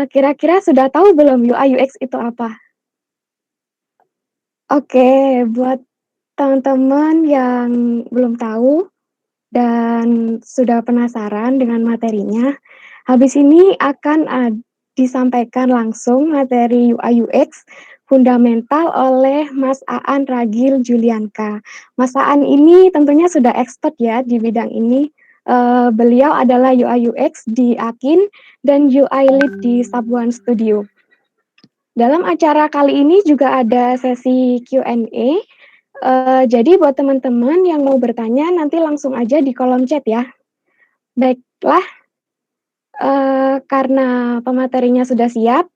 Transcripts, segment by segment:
Kira-kira sudah tahu belum UI UX itu apa? Oke, buat teman-teman yang belum tahu dan sudah penasaran dengan materinya, habis ini akan disampaikan langsung materi UI UX fundamental oleh Mas Aan Ragil Julianka. Mas Aan ini tentunya sudah expert ya di bidang ini. Beliau adalah UI UX di Akin dan UI Lead di Sabuan Studio. Dalam acara kali ini juga ada sesi Q&A. Jadi buat teman-teman yang mau bertanya nanti langsung aja di kolom chat ya. Baiklah, karena pematerinya sudah siap,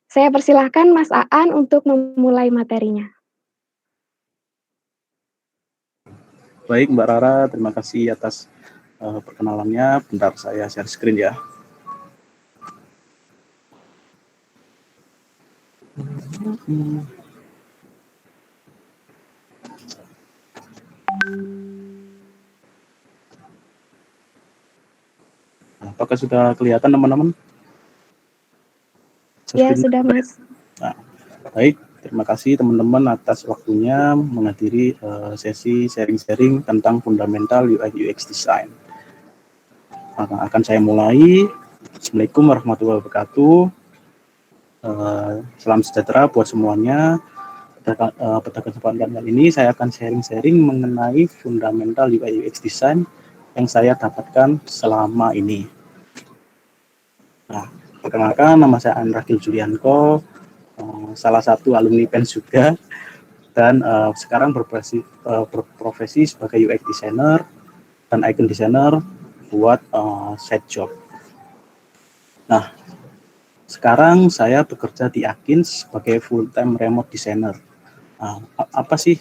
saya persilahkan Mas Aan untuk memulai materinya. Baik Mbak Rara, terima kasih atas perkenalannya. Bentar saya share screen ya. Apakah sudah kelihatan teman-teman? Ya, sudah Mas. Nah, baik, terima kasih teman-teman atas waktunya menghadiri sesi sharing-sharing tentang fundamental UI UX design. Akan saya mulai. Assalamualaikum warahmatullahi wabarakatuh. Salam sejahtera buat semuanya. Pada kesempatan kali ini saya akan sharing-sharing mengenai fundamental UI UX design yang saya dapatkan selama ini. Nah, perkenalkan, nama saya Aan Ragil Julianko, salah satu alumni PENS juga, dan sekarang berprofesi sebagai UX designer dan icon designer buat side job. Nah, sekarang saya bekerja di Akin sebagai full-time remote designer. Nah, apa sih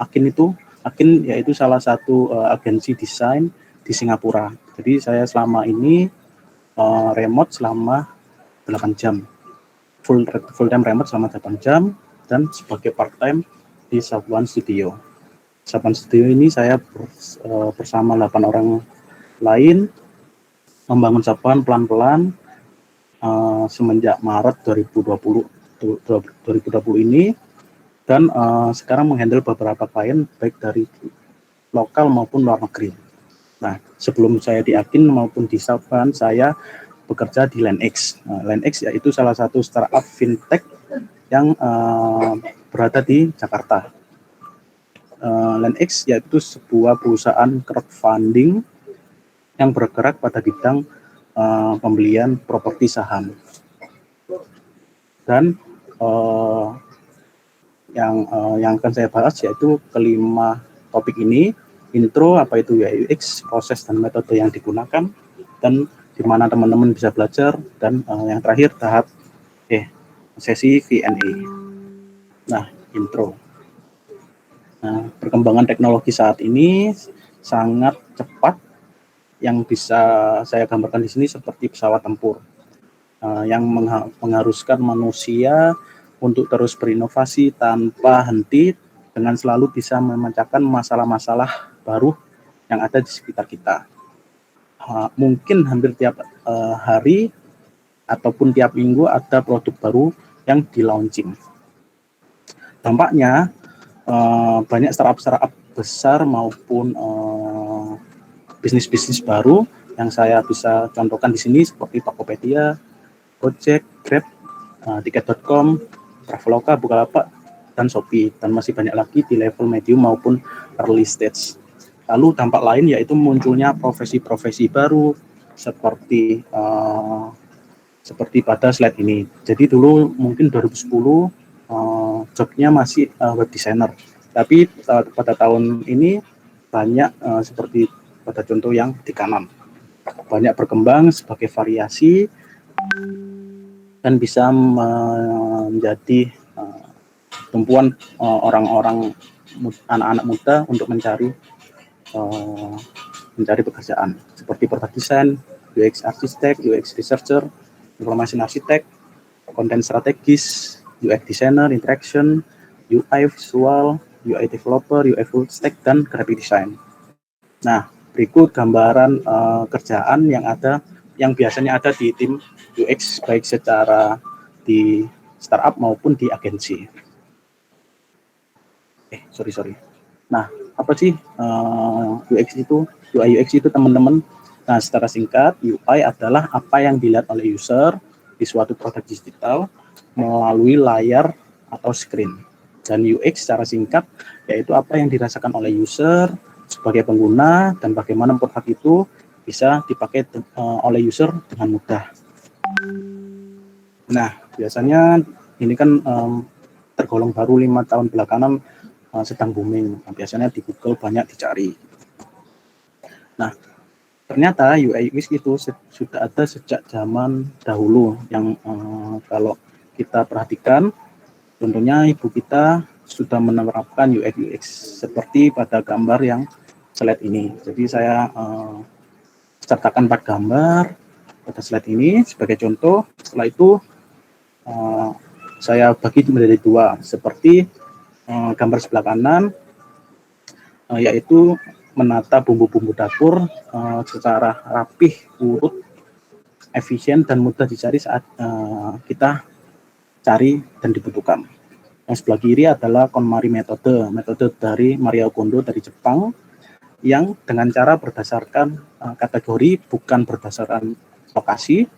Akin itu? Akin yaitu salah satu agensi desain di Singapura. Jadi saya selama ini remote selama 8 jam. Full time remote selama 8 jam dan sebagai part time di Sabuan Studio. Sabuan Studio ini saya bersama 8 orang lain membangun Sabuan pelan-pelan semenjak Maret 2020 ini, dan sekarang menghandle beberapa klien baik dari lokal maupun luar negeri. Nah, sebelum saya di Akin maupun di Sabuan, saya bekerja di LandX. LandX yaitu salah satu startup fintech yang berada di Jakarta. LandX yaitu sebuah perusahaan crowdfunding yang bergerak pada bidang pembelian properti saham. Dan yang akan saya bahas yaitu kelima topik ini: intro, apa itu UI UX, proses dan metode yang digunakan, dan di mana teman-teman bisa belajar, dan yang terakhir tahap sesi Q&A. Nah, intro. Nah, perkembangan teknologi saat ini sangat cepat. Yang bisa saya gambarkan di sini seperti pesawat tempur yang mengharuskan manusia untuk terus berinovasi tanpa henti dengan selalu bisa memecahkan masalah-masalah baru yang ada di sekitar kita. Mungkin hampir tiap hari ataupun tiap minggu ada produk baru yang di-launching. Dampaknya banyak startup besar maupun bisnis-bisnis baru yang saya bisa contohkan di sini seperti Tokopedia, Gojek, Grab, Tiket.com, Traveloka, Bukalapak, dan Shopee, dan masih banyak lagi di level medium maupun early stage. Lalu dampak lain yaitu munculnya profesi-profesi baru seperti pada slide ini. Jadi dulu mungkin 2010 jobnya masih web designer, tapi pada tahun ini banyak seperti pada contoh yang di kanan, banyak berkembang sebagai variasi dan bisa menjadi tumpuan orang-orang anak-anak muda untuk mencari pekerjaan seperti product design, UX architect, UX researcher, information architect, content strategis, UX designer, interaction, UI visual, UI developer, UI full stack, dan graphic design. Nah, berikut gambaran kerjaan yang biasanya ada di tim UX baik secara di startup maupun di agensi. Sorry. Nah, apa sih UX itu? UI UX itu teman-teman. Nah, secara singkat, UI adalah apa yang dilihat oleh user di suatu produk digital melalui layar atau screen. Dan UX secara singkat yaitu apa yang dirasakan oleh user sebagai pengguna dan bagaimana produk itu bisa dipakai oleh user dengan mudah. Nah, biasanya ini kan tergolong baru 5 tahun belakangan sedang booming. Nah, biasanya di Google banyak dicari. Nah, ternyata UI UX itu sudah ada sejak zaman dahulu yang kalau kita perhatikan, tentunya ibu kita sudah menerapkan UI UX seperti pada gambar yang slide ini. Jadi saya sertakan 4 gambar pada slide ini sebagai contoh. Setelah itu saya bagi menjadi 2, seperti gambar sebelah kanan yaitu menata bumbu-bumbu dapur secara rapih, urut, efisien dan mudah dicari saat kita cari dan dibutuhkan. Yang sebelah kiri adalah KonMari metode dari Maria Kondo dari Jepang yang dengan cara berdasarkan kategori bukan berdasarkan lokasi,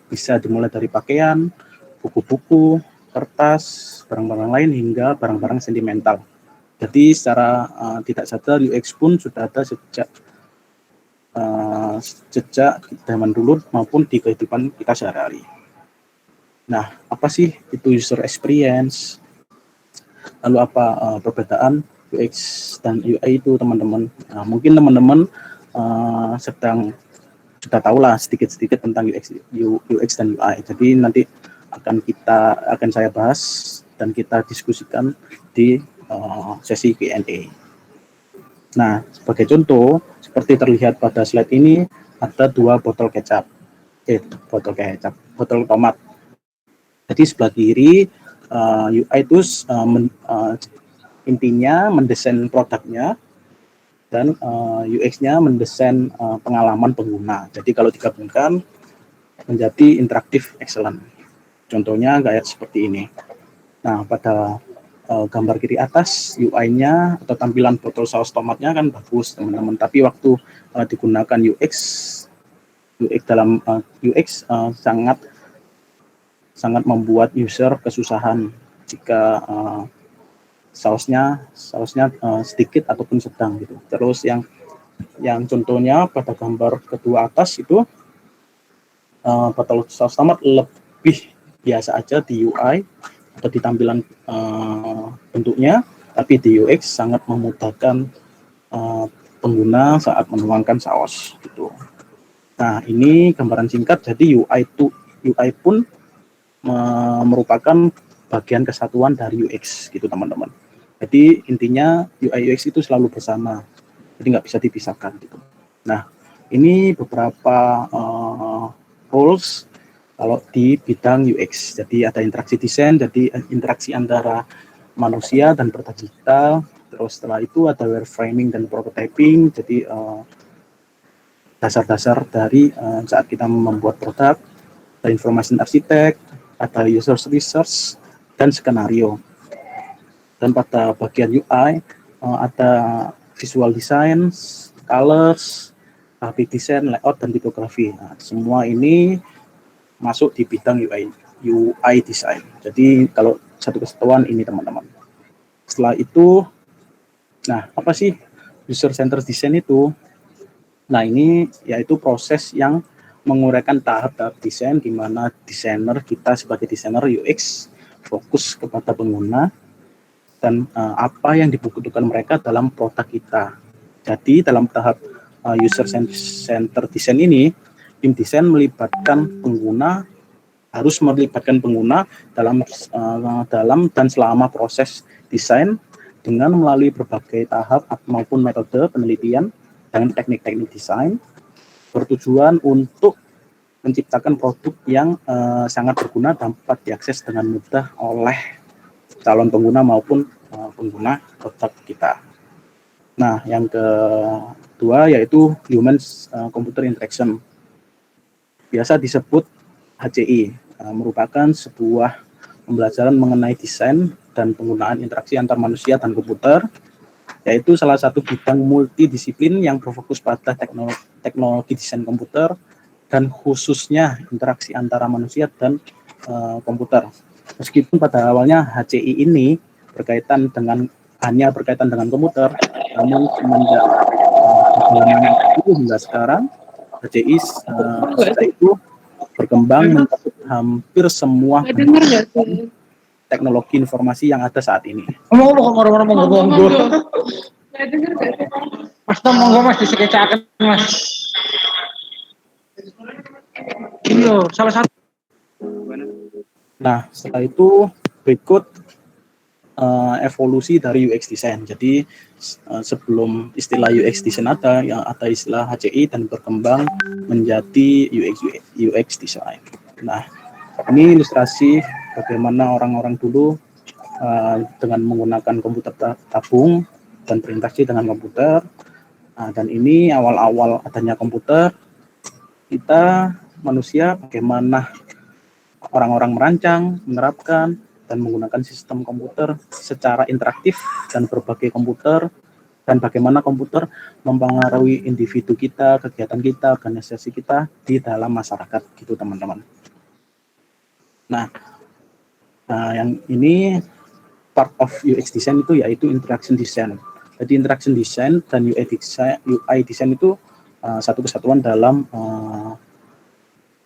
bisa dimulai dari pakaian, buku-buku, kertas, barang-barang lain hingga barang-barang sentimental. Jadi secara tidak sadar UX pun sudah ada sejak zaman dulu maupun di kehidupan kita sehari-hari. Nah, apa sih itu user experience? Lalu apa perbedaan UX dan UI itu, teman-teman? Nah, mungkin teman-teman sudah tahu lah sedikit-sedikit tentang UX dan UI. Jadi nanti akan saya bahas dan kita diskusikan di sesi Q&A. Nah, sebagai contoh, seperti terlihat pada slide ini, ada 2 botol tomat. Jadi sebelah kiri UI itu intinya mendesain produknya dan UX-nya mendesain pengalaman pengguna. Jadi kalau digabungkan menjadi interaktif excellent. Contohnya kayak seperti ini. Nah, pada gambar kiri atas UI-nya atau tampilan botol saus tomatnya kan bagus, teman-teman. Tapi waktu digunakan UX dalam UX sangat membuat user kesusahan jika sausnya sedikit ataupun sedang gitu. Terus yang contohnya pada gambar kedua atas itu botol saus tomat lebih biasa aja di UI atau di tampilan bentuknya, tapi di UX sangat memudahkan pengguna saat menuangkan saus gitu. Nah, ini gambaran singkat. Jadi UI pun merupakan bagian kesatuan dari UX gitu, teman-teman. Jadi intinya UI UX itu selalu bersama, jadi nggak bisa dipisahkan gitu. Nah, ini beberapa roles kalau di bidang UX. Jadi ada interaksi desain, jadi interaksi antara manusia dan produk digital. Terus setelah itu ada wireframing dan prototyping, jadi dasar-dasar dari saat kita membuat produk. Ada information architect, ada user research, dan skenario. Dan pada bagian UI ada visual design, colors, graphic design, layout, dan tipografi. Nah, semua ini masuk di bidang UI design. Jadi kalau satu kesatuan ini, teman-teman. Setelah itu, nah apa sih user centered design itu? Nah, ini yaitu proses yang menguraikan tahap-tahap desain di mana kita sebagai desainer UX fokus kepada pengguna dan apa yang dibutuhkan mereka dalam produk kita. Jadi dalam tahap user centered design ini, tim desain harus melibatkan pengguna dalam dan selama proses desain dengan melalui berbagai tahap maupun metode penelitian dan teknik-teknik desain bertujuan untuk menciptakan produk yang sangat berguna dan dapat diakses dengan mudah oleh calon pengguna maupun pengguna produk kita. Nah, yang kedua yaitu human computer interaction. biasa disebut HCI, merupakan sebuah pembelajaran mengenai desain dan penggunaan interaksi antar manusia dan komputer, yaitu salah satu bidang multidisiplin yang berfokus pada teknologi desain komputer dan khususnya interaksi antara manusia dan komputer. Meskipun pada awalnya HCI ini hanya berkaitan dengan komputer, namun semenjak perjalanan itu hingga sekarang, HCI itu berkembang mencakup hampir semua teknologi informasi yang ada saat ini. Mas monggo Mas disekecaken Mas. Iya, salah satu. Nah, setelah itu berikut evolusi dari UX design. Jadi sebelum istilah UX design ada, yang ada istilah HCI dan berkembang menjadi UX design. Nah, ini ilustrasi bagaimana orang-orang dulu dengan menggunakan komputer tabung dan berinteraksi dengan komputer. Nah, dan ini awal-awal adanya komputer, kita manusia bagaimana orang-orang merancang, menerapkan, dan menggunakan sistem komputer secara interaktif dan berbagai komputer, dan bagaimana komputer mempengaruhi individu kita, kegiatan kita, organisasi kita di dalam masyarakat, gitu teman-teman. Nah, yang ini part of UX design itu yaitu interaction design. Jadi interaction design dan UI design itu satu kesatuan dalam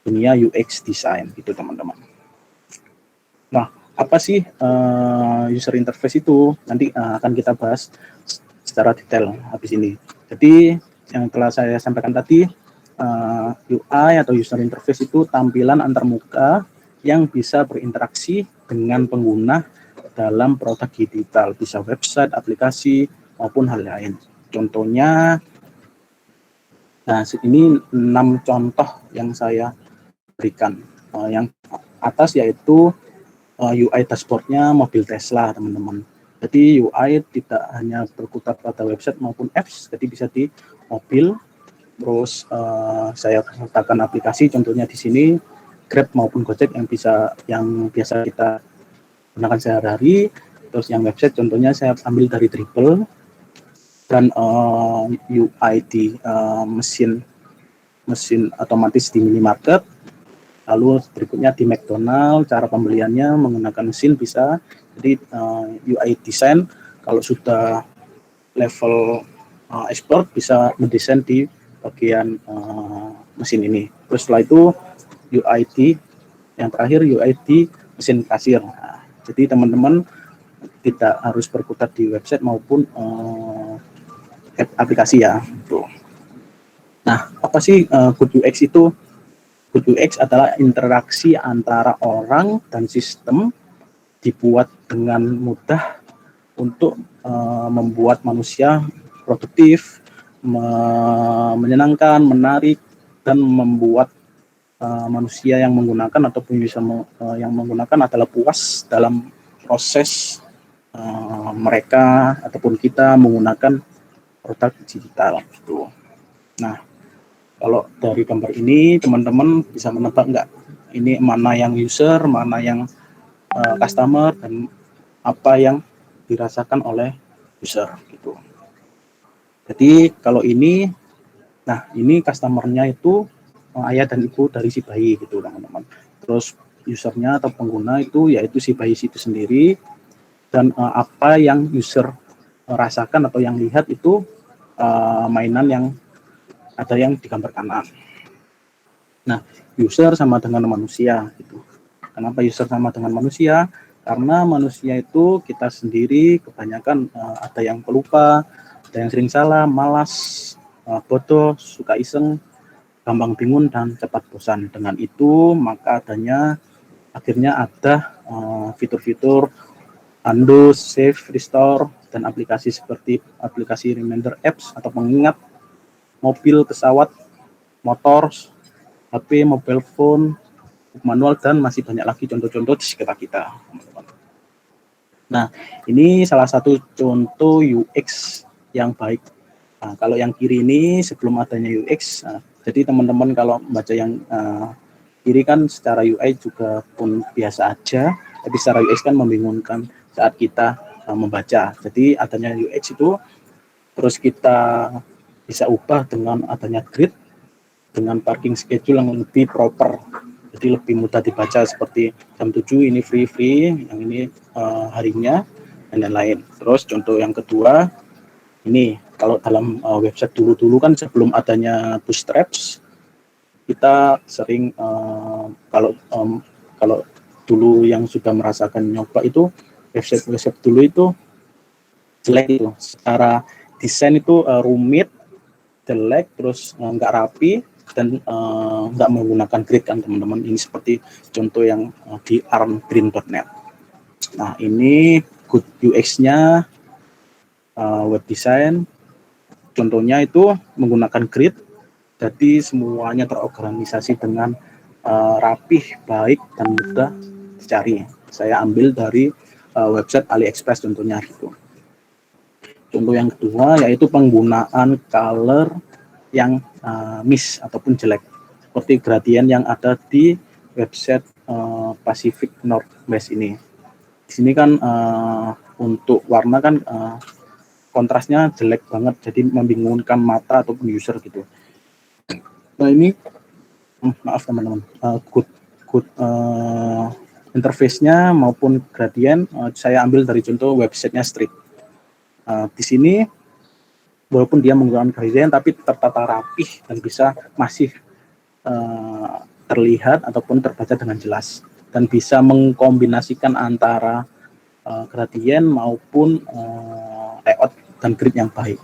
dunia UX design, gitu teman-teman. Nah, apa sih user interface itu? Nanti akan kita bahas secara detail habis ini. Jadi yang telah saya sampaikan tadi, UI atau user interface itu tampilan antarmuka yang bisa berinteraksi dengan pengguna dalam produk digital, bisa website, aplikasi, maupun hal lain. Contohnya, nah ini 6 contoh yang saya berikan. Yang atas yaitu UI dashboardnya mobil Tesla, teman-teman. Jadi UI tidak hanya berkutat pada website maupun apps, jadi bisa di mobil. Terus saya sertakan aplikasi, contohnya di sini Grab maupun Gojek yang biasa kita gunakan sehari-hari. Terus yang website contohnya saya ambil dari Dribble, dan UI di mesin otomatis di minimarket. Lalu berikutnya di McDonald, cara pembeliannya menggunakan mesin bisa. Jadi UI design kalau sudah level expert bisa mendesain di bagian mesin ini. Terus setelah itu UID, yang terakhir UID mesin kasir. Nah, jadi teman-teman tidak harus berkutat di website maupun aplikasi ya. Tuh. Nah, apa sih good UX itu? Good UX adalah interaksi antara orang dan sistem dibuat dengan mudah untuk membuat manusia produktif, menyenangkan, menarik, dan membuat manusia yang menggunakan ataupun bisa yang menggunakan adalah puas dalam proses mereka ataupun kita menggunakan produk digital gitu. Nah, kalau dari gambar ini teman-teman bisa menebak nggak ini mana yang user, mana yang customer, dan apa yang dirasakan oleh user gitu. Jadi kalau ini, nah ini customernya itu ayah dan ibu dari si bayi gitu teman-teman. Terus usernya atau pengguna itu yaitu si bayi itu sendiri, dan apa yang user rasakan atau yang lihat itu mainan yang ada yang digambar kanan. Nah, user sama dengan manusia gitu. Kenapa user sama dengan manusia? Karena manusia itu kita sendiri kebanyakan ada yang pelupa, ada yang sering salah, malas, bodoh, suka iseng, gampang bingung, dan cepat bosan. Dengan itu maka akhirnya ada fitur-fitur undo, save, restore, dan aplikasi seperti aplikasi reminder apps atau pengingat mobil, pesawat, motor, HP, mobile phone, manual, dan masih banyak lagi contoh-contoh di sekitar kita. Nah, ini salah satu contoh UX yang baik. Nah, kalau yang kiri ini sebelum adanya UX, Jadi teman-teman kalau baca yang kiri kan secara UI juga pun biasa aja, tapi secara UX kan membingungkan saat kita membaca. Jadi adanya UX itu terus kita bisa ubah dengan adanya grid dengan parking schedule yang lebih proper. Jadi lebih mudah dibaca seperti jam 7 ini free, yang ini harinya dan lain-lain. Terus contoh yang kedua, ini kalau dalam website dulu kan sebelum adanya Bootstraps, kita sering kalau dulu yang sudah merasakan nyoba itu website dulu itu jelek itu, secara desain itu rumit, jelek, terus nggak rapi dan nggak menggunakan grid kan teman-teman. Ini seperti contoh yang di armgreen.net. Nah ini good UX-nya web design, contohnya itu menggunakan grid, jadi semuanya terorganisasi dengan rapih, baik, dan mudah dicari. Saya ambil dari website AliExpress contohnya gitu. Contoh yang kedua yaitu penggunaan color yang miss ataupun jelek, seperti gradient yang ada di website Pacific Northwest ini. Di sini kan untuk warna kan kontrasnya jelek banget, jadi membingungkan mata ataupun user gitu. Nah ini maaf teman-teman, good interface-nya maupun gradient saya ambil dari contoh websitenya Street. Di sini walaupun dia menggunakan gradient tapi tertata rapih dan bisa masih terlihat ataupun terbaca dengan jelas dan bisa mengkombinasikan antara gradient maupun layout dan grid yang baik.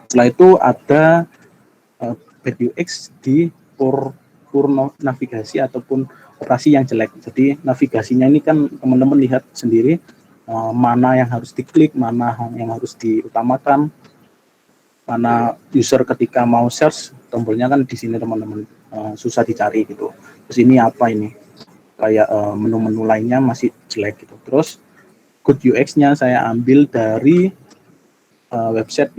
Setelah itu ada bad UX di navigasi ataupun operasi yang jelek. Jadi navigasinya ini kan teman-teman lihat sendiri, mana yang harus diklik, mana yang harus diutamakan, mana user ketika mau search tombolnya kan di sini teman-teman, susah dicari gitu. Terus ini apa ini? Kayak menu-menu lainnya masih jelek gitu. Terus good UX-nya saya ambil dari website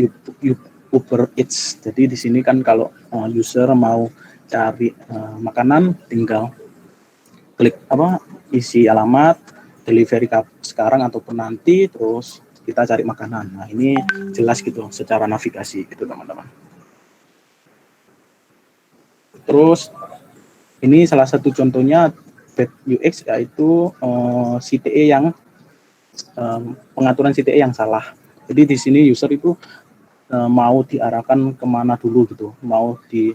Uber Eats. Jadi di sini kan kalau user mau cari makanan tinggal klik isi alamat delivery sekarang ataupun nanti, terus kita cari makanan. Nah ini jelas gitu secara navigasi gitu teman-teman. Terus ini salah satu contohnya bad UX yaitu CTE yang pengaturan CTE yang salah. Jadi di sini user itu mau diarahkan kemana dulu gitu, mau di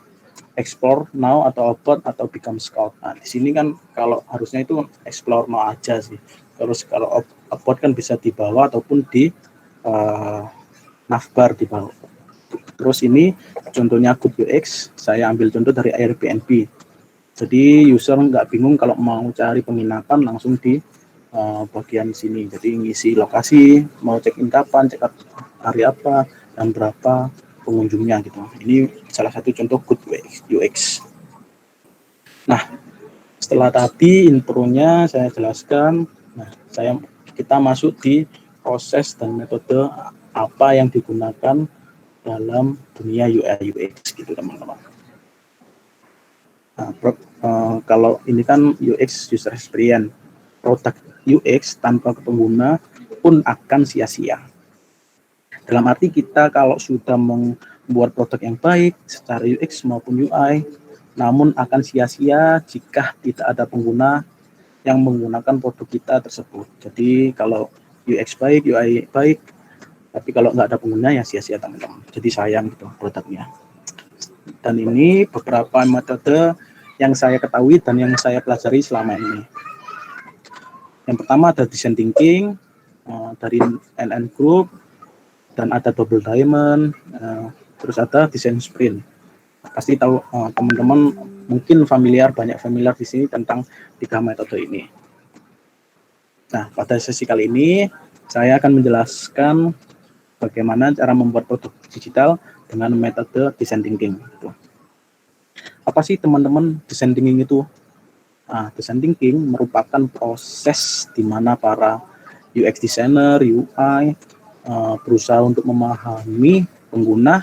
explore now atau about atau become scout. Nah di sini kan kalau harusnya itu explore now aja sih. Terus kalau about kan bisa di bawah ataupun di navbar di bawah. Terus ini contohnya good UX, saya ambil contoh dari Airbnb. Jadi user nggak bingung kalau mau cari penginapan langsung di bagian sini. Jadi ngisi lokasi, mau check in kapan, check out hari apa, dan berapa pengunjungnya gitu. Ini salah satu contoh good UX. Nah, setelah tadi intronya saya jelaskan, kita masuk di proses dan metode apa yang digunakan dalam dunia UI UX gitu teman-teman. Nah, kalau ini kan UX user experience, produk UX tanpa pengguna pun akan sia-sia. Dalam arti kita kalau sudah membuat produk yang baik secara UX maupun UI, namun akan sia-sia jika tidak ada pengguna yang menggunakan produk kita tersebut. Jadi kalau UX baik, UI baik, tapi kalau nggak ada pengguna ya sia-sia teman-teman. Jadi sayang gitu produknya. Dan ini beberapa metode yang saya ketahui dan yang saya pelajari selama ini. Yang pertama ada design thinking dari NN Group, dan ada double diamond, terus ada design sprint. Pasti tahu teman-teman mungkin banyak familiar di sini tentang 3 metode ini. Nah, pada sesi kali ini saya akan menjelaskan bagaimana cara membuat produk digital dengan metode design thinking. Apa sih teman-teman design thinking itu? Design thinking merupakan proses di mana para UX designer, UI berusaha untuk memahami pengguna,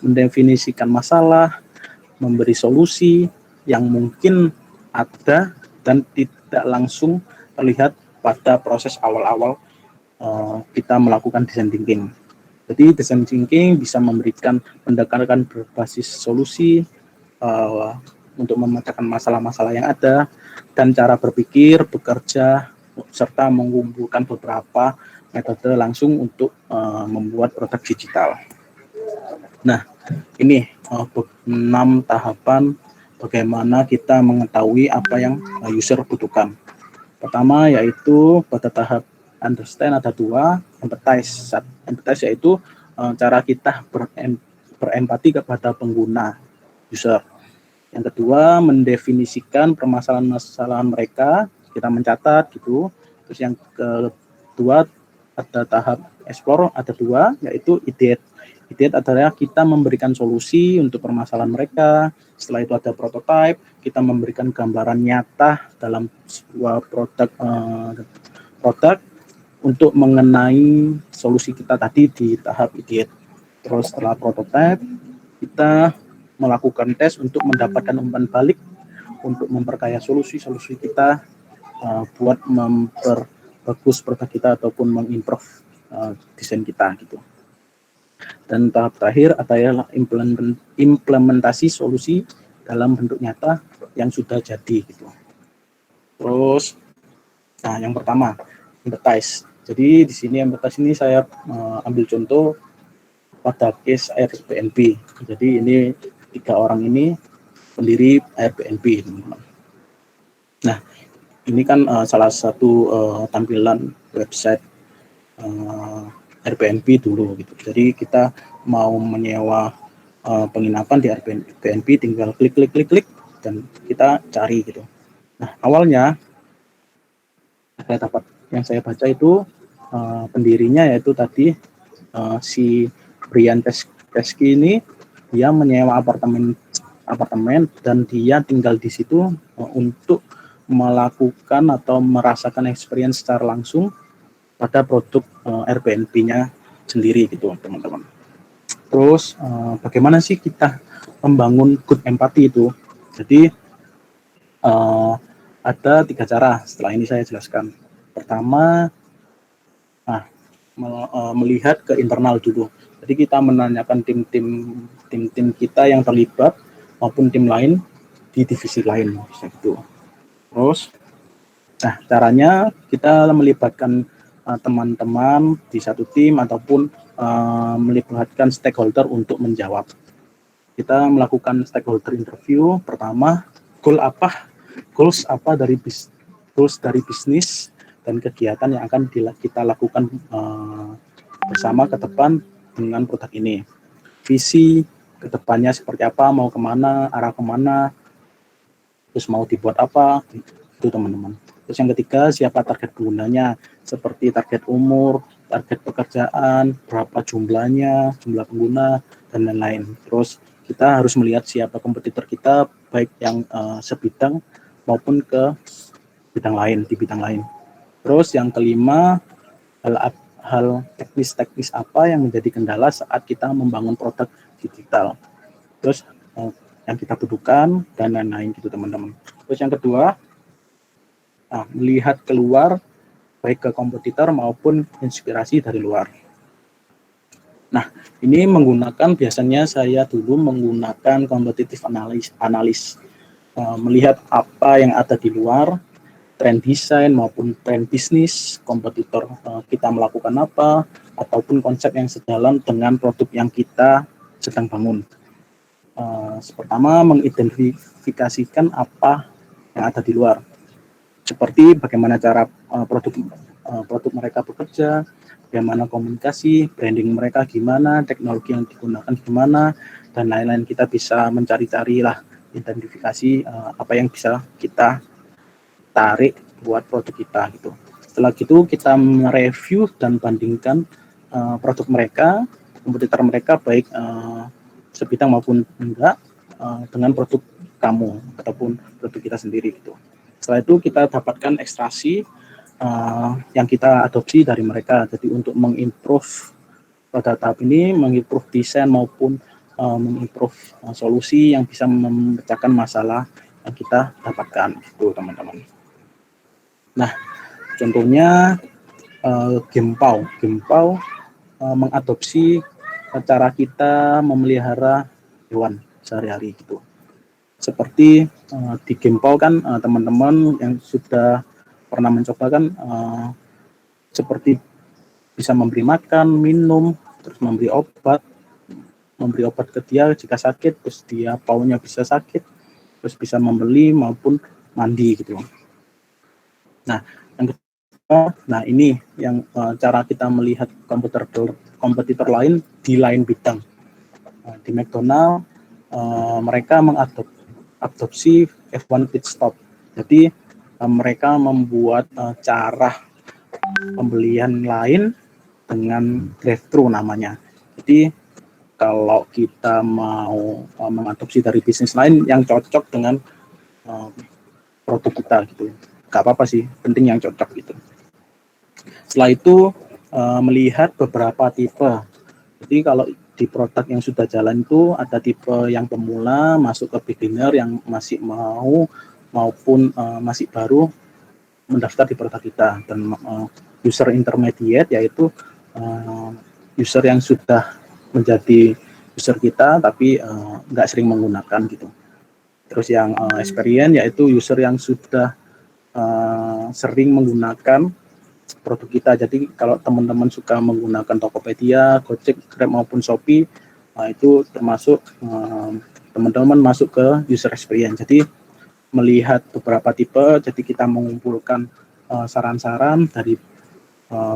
mendefinisikan masalah, memberi solusi yang mungkin ada dan tidak langsung terlihat pada proses awal-awal kita melakukan design thinking. Jadi design thinking bisa memberikan pendekatan berbasis solusi untuk memecahkan masalah-masalah yang ada dan cara berpikir, bekerja, serta mengumpulkan beberapa metode langsung untuk membuat produk digital. Nah, ini 6 tahapan bagaimana kita mengetahui apa yang user butuhkan. Pertama yaitu pada tahap understand ada 2, empathize. Empathize yaitu cara kita berempati kepada pengguna user. Yang kedua, mendefinisikan permasalahan-permasalahan mereka, kita mencatat gitu. Terus yang kedua, ada tahap explore, ada 2, yaitu ideate. Ideate adalah kita memberikan solusi untuk permasalahan mereka. Setelah itu ada prototype, kita memberikan gambaran nyata dalam sebuah produk untuk mengenai solusi kita tadi di tahap ideate. Terus setelah prototype, kita melakukan tes untuk mendapatkan umpan balik untuk memperkaya solusi-solusi kita buat memperbagus produk kita ataupun mengimprove desain kita gitu. Dan tahap terakhir adalah implementasi solusi dalam bentuk nyata yang sudah jadi gitu. Terus yang pertama empathize. Jadi di sini empathize ini saya ambil contoh pada case Airbnb. Jadi ini 3 orang ini pendiri Airbnb, teman-teman. Nah, ini kan salah satu tampilan website Airbnb dulu gitu. Jadi kita mau menyewa penginapan di Airbnb, tinggal klik dan kita cari gitu. Nah, awalnya yang saya baca itu pendirinya yaitu tadi si Brian Chesky ini, dia menyewa apartemen dan dia tinggal di situ untuk melakukan atau merasakan experience secara langsung pada produk Airbnb-nya sendiri gitu, teman-teman. Terus bagaimana sih kita membangun good empathy itu? Jadi ada 3 cara. Setelah ini saya jelaskan. Pertama, melihat ke internal dulu. Jadi kita menanyakan tim kita yang terlibat maupun tim lain di divisi lain gitu. Terus caranya kita melibatkan teman-teman di satu tim ataupun melibatkan stakeholder untuk menjawab. Kita melakukan stakeholder interview. Pertama, goals apa dari bisnis dan kegiatan yang akan kita lakukan bersama ke depan dengan produk ini. Visi ke depannya seperti apa, mau kemana, arah kemana, terus mau dibuat apa, itu teman-teman. Terus yang ketiga, siapa target penggunanya, seperti target umur, target pekerjaan, berapa jumlah pengguna, dan lain-lain. Terus kita harus melihat siapa kompetitor kita, baik yang sebidang maupun ke bidang lain. Terus yang kelima, hal teknis apa yang menjadi kendala saat kita membangun produk digital. Terus yang kita butuhkan dan lain-lain gitu, teman-teman. Terus yang kedua, melihat keluar baik ke kompetitor maupun inspirasi dari luar. Nah, ini biasanya saya dulu menggunakan competitive analysis, melihat apa yang ada di luar, tren desain maupun tren bisnis, kompetitor kita melakukan apa, ataupun konsep yang sejalan dengan produk yang kita sedang bangun. Pertama, mengidentifikasikan apa yang ada di luar, seperti bagaimana cara produk mereka bekerja, bagaimana komunikasi, branding mereka gimana, teknologi yang digunakan gimana, dan lain-lain. Kita bisa mencari-cari lah, identifikasi apa yang bisa kita tarik buat produk kita gitu. Setelah itu kita mereview dan bandingkan produk mereka, kompetitor mereka baik sebidang maupun enggak dengan produk kamu ataupun produk kita sendiri gitu. Setelah itu kita dapatkan ekstraksi yang kita adopsi dari mereka. Jadi untuk mengimprove pada tahap ini mengimprove desain maupun mengimprove solusi yang bisa memecahkan masalah yang kita dapatkan gitu teman-teman. Nah, contohnya Gempau mengadopsi cara kita memelihara hewan sehari-hari gitu. Seperti di Gempau kan teman-teman yang sudah pernah mencoba kan seperti bisa memberi makan, minum, terus memberi obat ke dia jika sakit, terus dia paunya bisa sakit, terus bisa membeli maupun mandi gitu. Nah, yang kedua, nah ini yang cara kita melihat kompetitor lain di lain bidang. Di McDonald mereka mengadopsi F1 pit stop. Jadi mereka membuat cara pembelian lain dengan drive-thru namanya. Jadi kalau kita mau mengadopsi dari bisnis lain yang cocok dengan produk kita gitu, nggak apa-apa sih, penting yang cocok gitu. Setelah itu melihat beberapa tipe. Jadi kalau di produk yang sudah jalan itu ada tipe yang pemula, masuk ke beginner yang masih mau maupun masih baru mendaftar di produk kita, dan user intermediate yaitu user yang sudah menjadi user kita tapi nggak sering menggunakan gitu. Terus yang experience yaitu user yang sudah sering menggunakan produk kita. Jadi kalau teman-teman suka menggunakan Tokopedia, Gojek, Grab maupun Shopee, itu termasuk teman-teman masuk ke user experience. Jadi melihat beberapa tipe, jadi kita mengumpulkan saran-saran dari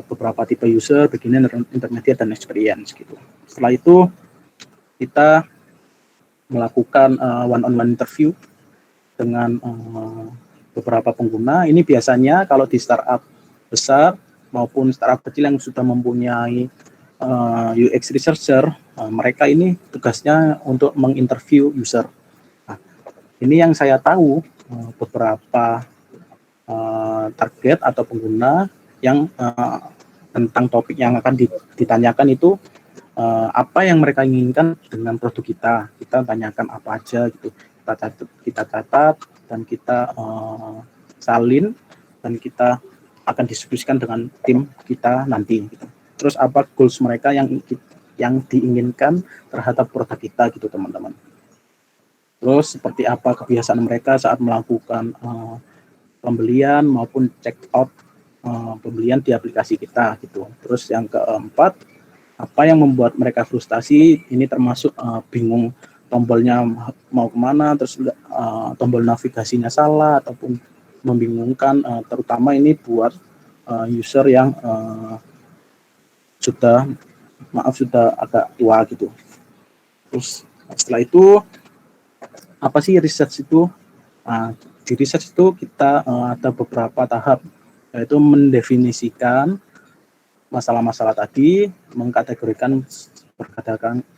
beberapa tipe user, beginner, intermediate, dan experience gitu. Setelah itu kita melakukan one-on-one interview dengan beberapa pengguna. Ini biasanya kalau di startup besar maupun startup kecil yang sudah mempunyai UX researcher, mereka ini tugasnya untuk menginterview user. Nah, ini yang saya tahu beberapa target atau pengguna yang tentang topik yang akan ditanyakan itu apa yang mereka inginkan dengan produk kita. Kita tanyakan apa aja gitu. Kita catat dan kita salin dan kita akan diskusikan dengan tim kita nanti gitu. Terus apa goals mereka yang diinginkan terhadap produk kita gitu teman-teman. Terus seperti apa kebiasaan mereka saat melakukan pembelian maupun check out pembelian di aplikasi kita gitu. Terus yang keempat, apa yang membuat mereka frustasi, ini termasuk bingung tombolnya mau kemana, terus tombol navigasinya salah ataupun membingungkan, terutama ini buat user yang sudah agak tua gitu. Terus setelah itu apa sih research itu? Di research itu kita ada beberapa tahap, yaitu mendefinisikan masalah-masalah tadi, mengkategorikan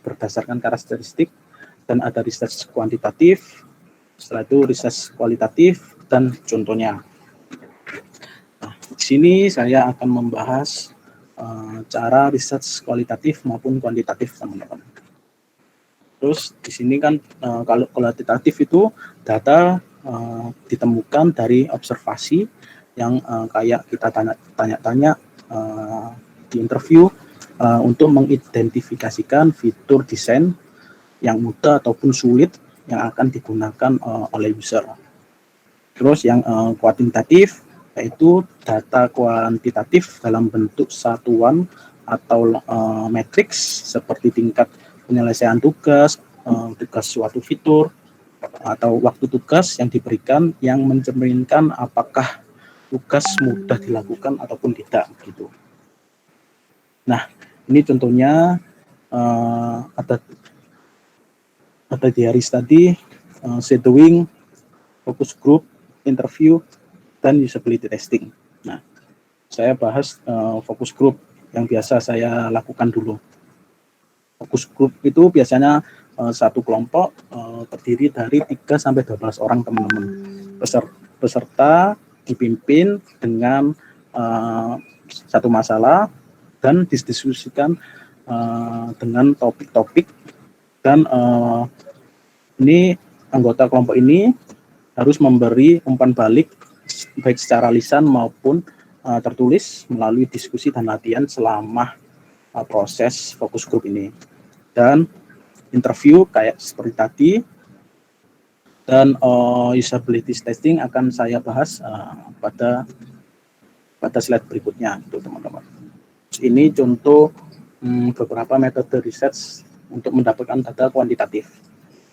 berdasarkan karakteristik, dan ada research kuantitatif, setelah itu research kualitatif, dan contohnya. Nah, di sini saya akan membahas cara research kualitatif maupun kuantitatif, teman-teman. Terus di sini kan kalau kualitatif itu data ditemukan dari observasi yang kayak kita tanya-tanya di interview untuk mengidentifikasikan fitur desain yang mudah ataupun sulit yang akan digunakan oleh user. Terus yang kuantitatif yaitu data kuantitatif dalam bentuk satuan atau matriks seperti tingkat penyelesaian tugas, tugas suatu fitur, atau waktu tugas yang diberikan yang mencerminkan apakah tugas mudah dilakukan ataupun tidak gitu. Nah, ini contohnya ada di HARIS tadi, shadowing, focus group, interview, dan usability testing. Nah, saya bahas focus group yang biasa saya lakukan dulu. Fokus group itu biasanya satu kelompok terdiri dari 3-12 orang teman-teman. Peserta dipimpin dengan satu masalah dan didiskusikan dengan topik-topik, dan ini anggota kelompok ini harus memberi umpan balik baik secara lisan maupun tertulis melalui diskusi dan latihan selama proses fokus grup ini. Dan interview kayak seperti tadi, dan usability testing akan saya bahas pada slide berikutnya, gitu teman-teman. Ini contoh beberapa metode research untuk mendapatkan data kuantitatif.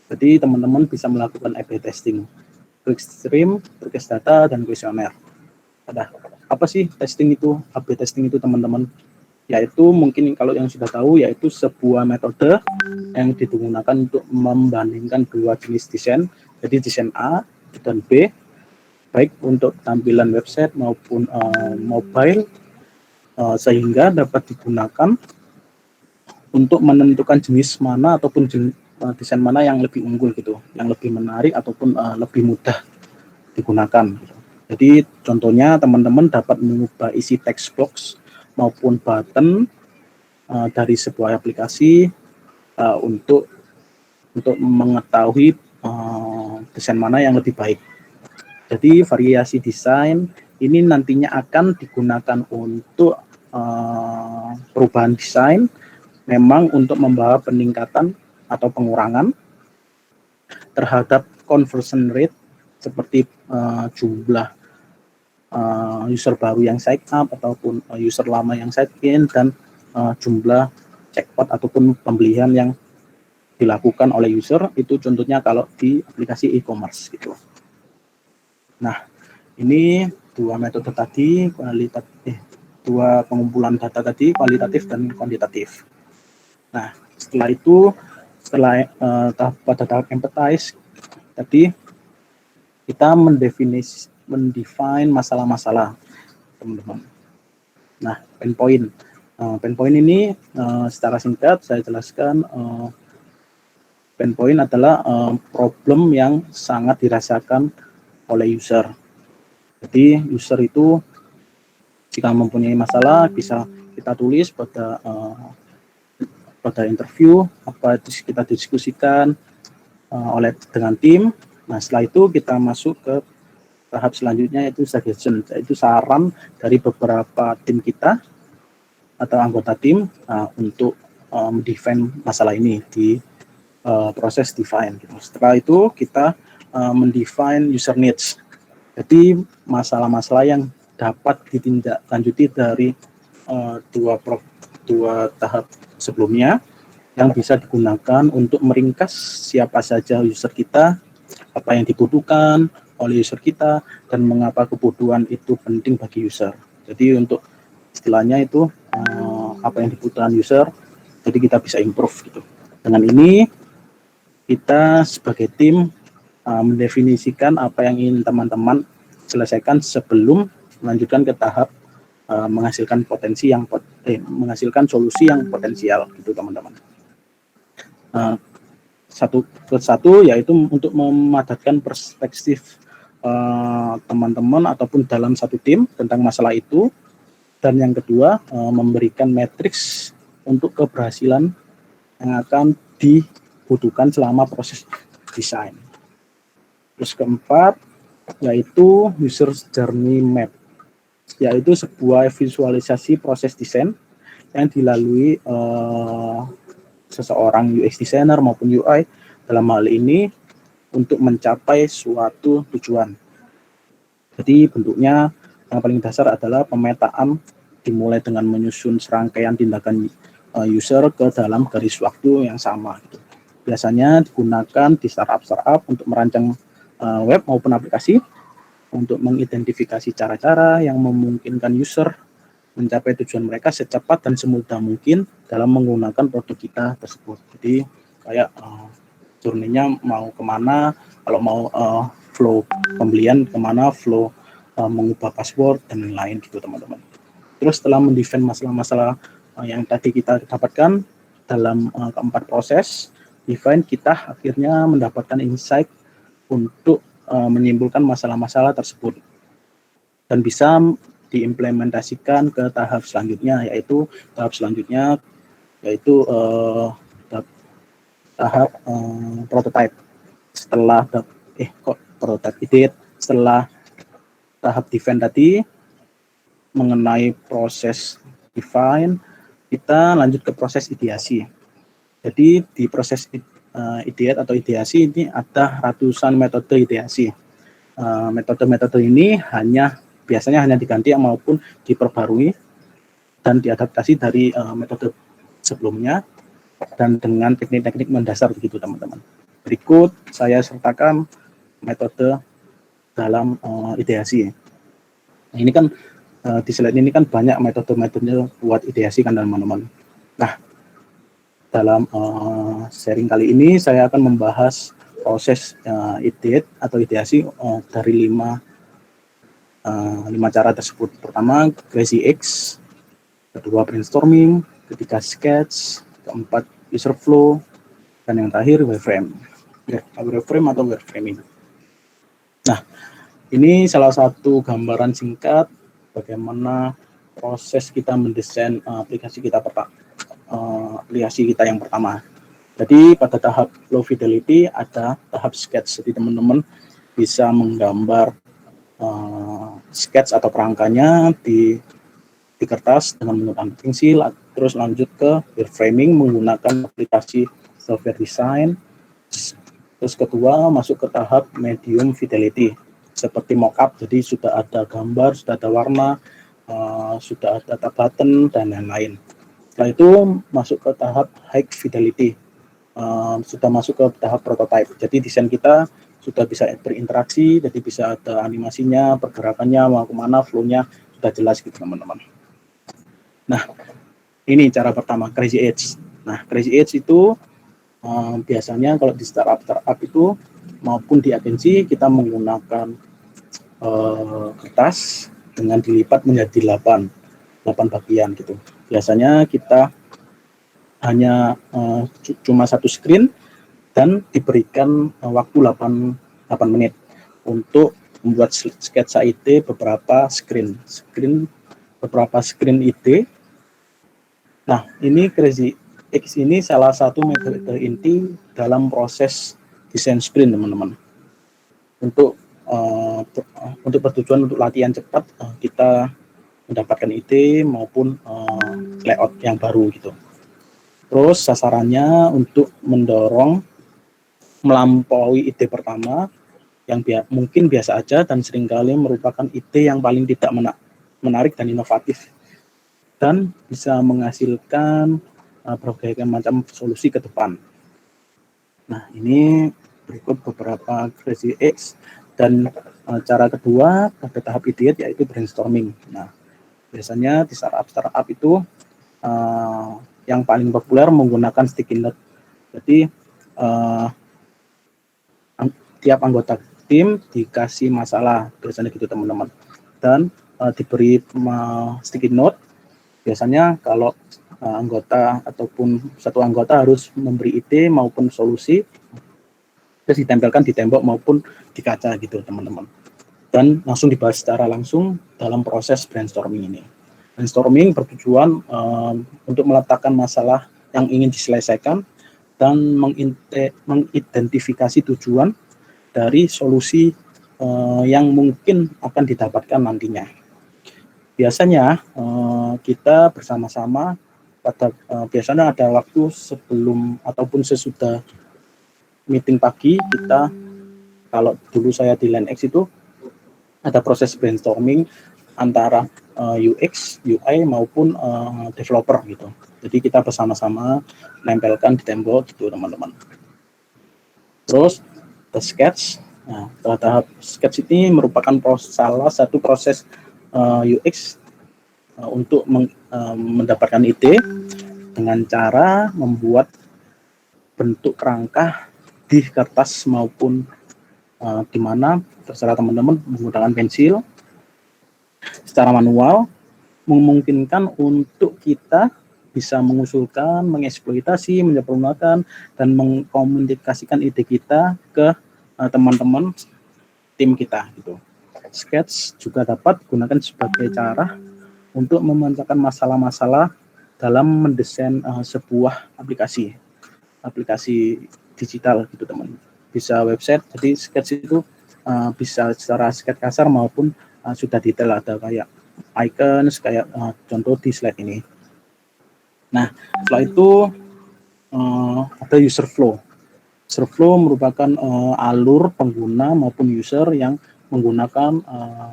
Jadi teman-teman bisa melakukan A/B testing, quick stream, request data, dan kuesioner. Apa sih testing itu, A/B testing itu teman-teman? Yaitu mungkin kalau yang sudah tahu, yaitu sebuah metode yang digunakan untuk membandingkan dua jenis desain, jadi desain A dan B, baik untuk tampilan website maupun mobile, sehingga dapat digunakan untuk menentukan jenis mana ataupun desain mana yang lebih unggul gitu, yang lebih menarik ataupun lebih mudah digunakan. Jadi contohnya teman-teman dapat mengubah isi text box maupun button dari sebuah aplikasi untuk mengetahui desain mana yang lebih baik. Jadi variasi desain ini nantinya akan digunakan untuk perubahan desain, memang untuk membawa peningkatan atau pengurangan terhadap conversion rate, seperti jumlah user baru yang sign up ataupun user lama yang sign in, dan jumlah checkpoint ataupun pembelian yang dilakukan oleh user. Itu contohnya kalau di aplikasi e-commerce gitu. Nah, ini dua metode tadi, dua pengumpulan data tadi, kualitatif dan kuantitatif. Nah, setelah pada tahap empathize tadi, kita mendefine masalah-masalah, teman-teman. Nah, pain point. Pain point ini secara singkat saya jelaskan. Pain point adalah problem yang sangat dirasakan oleh user. Jadi user itu jika mempunyai masalah bisa kita tulis pada interview, apa kita diskusikan dengan tim. Nah, setelah itu kita masuk ke tahap selanjutnya, yaitu suggestion, yaitu saran dari beberapa tim kita atau anggota tim untuk mendefine masalah ini di proses define. Gitu. Setelah itu kita mendefine user needs. Jadi masalah-masalah yang dapat ditindaklanjuti dari dua tahap sebelumnya, yang bisa digunakan untuk meringkas siapa saja user kita, apa yang dibutuhkan oleh user kita, dan mengapa kebutuhan itu penting bagi user. Jadi untuk istilahnya itu apa yang dibutuhkan user, jadi kita bisa improve gitu. Dengan ini kita sebagai tim mendefinisikan apa yang ingin teman-teman selesaikan sebelum melanjutkan ke tahap menghasilkan solusi yang potensial gitu teman-teman. Satu persatu, yaitu untuk memadatkan perspektif teman-teman ataupun dalam satu tim tentang masalah itu, dan yang kedua memberikan matriks untuk keberhasilan yang akan dibutuhkan selama proses desain. Terus keempat yaitu user journey map, yaitu sebuah visualisasi proses desain yang dilalui seseorang UX designer maupun UI dalam hal ini untuk mencapai suatu tujuan. Jadi bentuknya yang paling dasar adalah pemetaan, dimulai dengan menyusun serangkaian tindakan user ke dalam garis waktu yang sama. Gitu. Biasanya digunakan di startup untuk merancang web maupun aplikasi, untuk mengidentifikasi cara-cara yang memungkinkan user mencapai tujuan mereka secepat dan semudah mungkin dalam menggunakan produk kita tersebut. Jadi kayak journey-nya mau kemana, kalau mau flow pembelian kemana, flow mengubah password dan lain-lain gitu teman-teman. Terus setelah mendefine masalah-masalah yang tadi kita dapatkan dalam keempat proses define, kita akhirnya mendapatkan insight untuk menyimpulkan masalah-masalah tersebut dan bisa diimplementasikan ke tahap selanjutnya, yaitu tahap selanjutnya yaitu tahap prototype. Setelah prototype edit, setelah tahap define tadi mengenai proses define, kita lanjut ke proses ideasi. Jadi di proses ideat atau ideasi ini ada ratusan metode ideasi. Metode-metode ini biasanya hanya diganti maupun diperbarui dan diadaptasi dari metode sebelumnya dan dengan teknik-teknik mendasar begitu teman-teman. Berikut saya sertakan metode dalam ideasi. Nah, ini kan di slide ini kan banyak metode-metode buat ideasi kan teman-teman. Nah, dalam sharing kali ini saya akan membahas proses ideat atau ideasi dari lima cara tersebut. Pertama, Crazy X, kedua brainstorming, ketiga sketch, keempat user flow, dan yang terakhir wireframe atau wireframing. Nah, ini salah satu gambaran singkat bagaimana proses kita mendesain aplikasi kita yang pertama. Jadi pada tahap low fidelity ada tahap sketch. Jadi teman-teman bisa menggambar sketch atau kerangkanya di kertas dengan menggunakan pensil, terus lanjut ke wireframing menggunakan aplikasi software design. Terus kedua masuk ke tahap medium fidelity seperti mockup, jadi sudah ada gambar, sudah ada warna, sudah ada data button dan lain-lain. Setelah itu masuk ke tahap high fidelity, sudah masuk ke tahap prototype. Jadi desain kita sudah bisa berinteraksi, jadi bisa ada animasinya, pergerakannya, mau kemana, flow-nya sudah jelas gitu teman-teman. Nah, ini cara pertama, Crazy Edge. Nah, Crazy Edge itu biasanya kalau di startup itu maupun di agensi kita menggunakan kertas dengan dilipat menjadi 8 bagian gitu. Biasanya kita hanya cuma satu screen dan diberikan waktu 8 menit untuk membuat sketsa ide beberapa screen ide. Nah, ini Crazy X ini salah satu metode inti dalam proses desain sprint teman-teman. Untuk bertujuan untuk latihan cepat, kita mendapatkan ide maupun layout yang baru gitu. Terus sasarannya untuk mendorong melampaui ide pertama yang mungkin biasa aja dan seringkali merupakan ide yang paling tidak menarik dan inovatif dan bisa menghasilkan berbagai macam solusi ke depan. Nah, ini berikut beberapa Crazy X. Dan cara kedua pada tahap ideat yaitu brainstorming. Nah, biasanya di startup itu yang paling populer menggunakan sticky note. Jadi tiap anggota tim dikasih masalah, biasanya gitu teman-teman, dan diberi sticky note. Biasanya kalau anggota ataupun satu anggota harus memberi ide maupun solusi, terus ditempelkan di tembok maupun di kaca gitu teman-teman, dan langsung dibahas secara langsung dalam proses brainstorming ini. Brainstorming bertujuan untuk meletakkan masalah yang ingin diselesaikan dan mengidentifikasi tujuan dari solusi yang mungkin akan didapatkan nantinya. Biasanya kita bersama-sama biasanya ada waktu sebelum ataupun sesudah meeting pagi. Kita, kalau dulu saya di LandX itu ada proses brainstorming antara UX, UI maupun developer gitu. Jadi kita bersama-sama nempelkan di tembok gitu teman-teman. Terus the sketch. Nah, tahap sketch ini merupakan salah satu proses UX untuk mendapatkan ide dengan cara membuat bentuk kerangka di kertas maupun di mana terserah teman-teman menggunakan pensil secara manual, memungkinkan untuk kita bisa mengusulkan, mengeksploitasi, menyempurnakan, dan mengkomunikasikan ide kita ke teman-teman tim kita gitu. Sketch juga dapat digunakan sebagai cara untuk memecahkan masalah-masalah dalam mendesain sebuah aplikasi digital gitu teman. Bisa website, jadi sketch itu bisa secara sketch kasar maupun sudah detail, ada kayak icons, kayak contoh di slide ini. Nah, setelah itu ada user flow. User flow merupakan alur pengguna maupun user yang menggunakan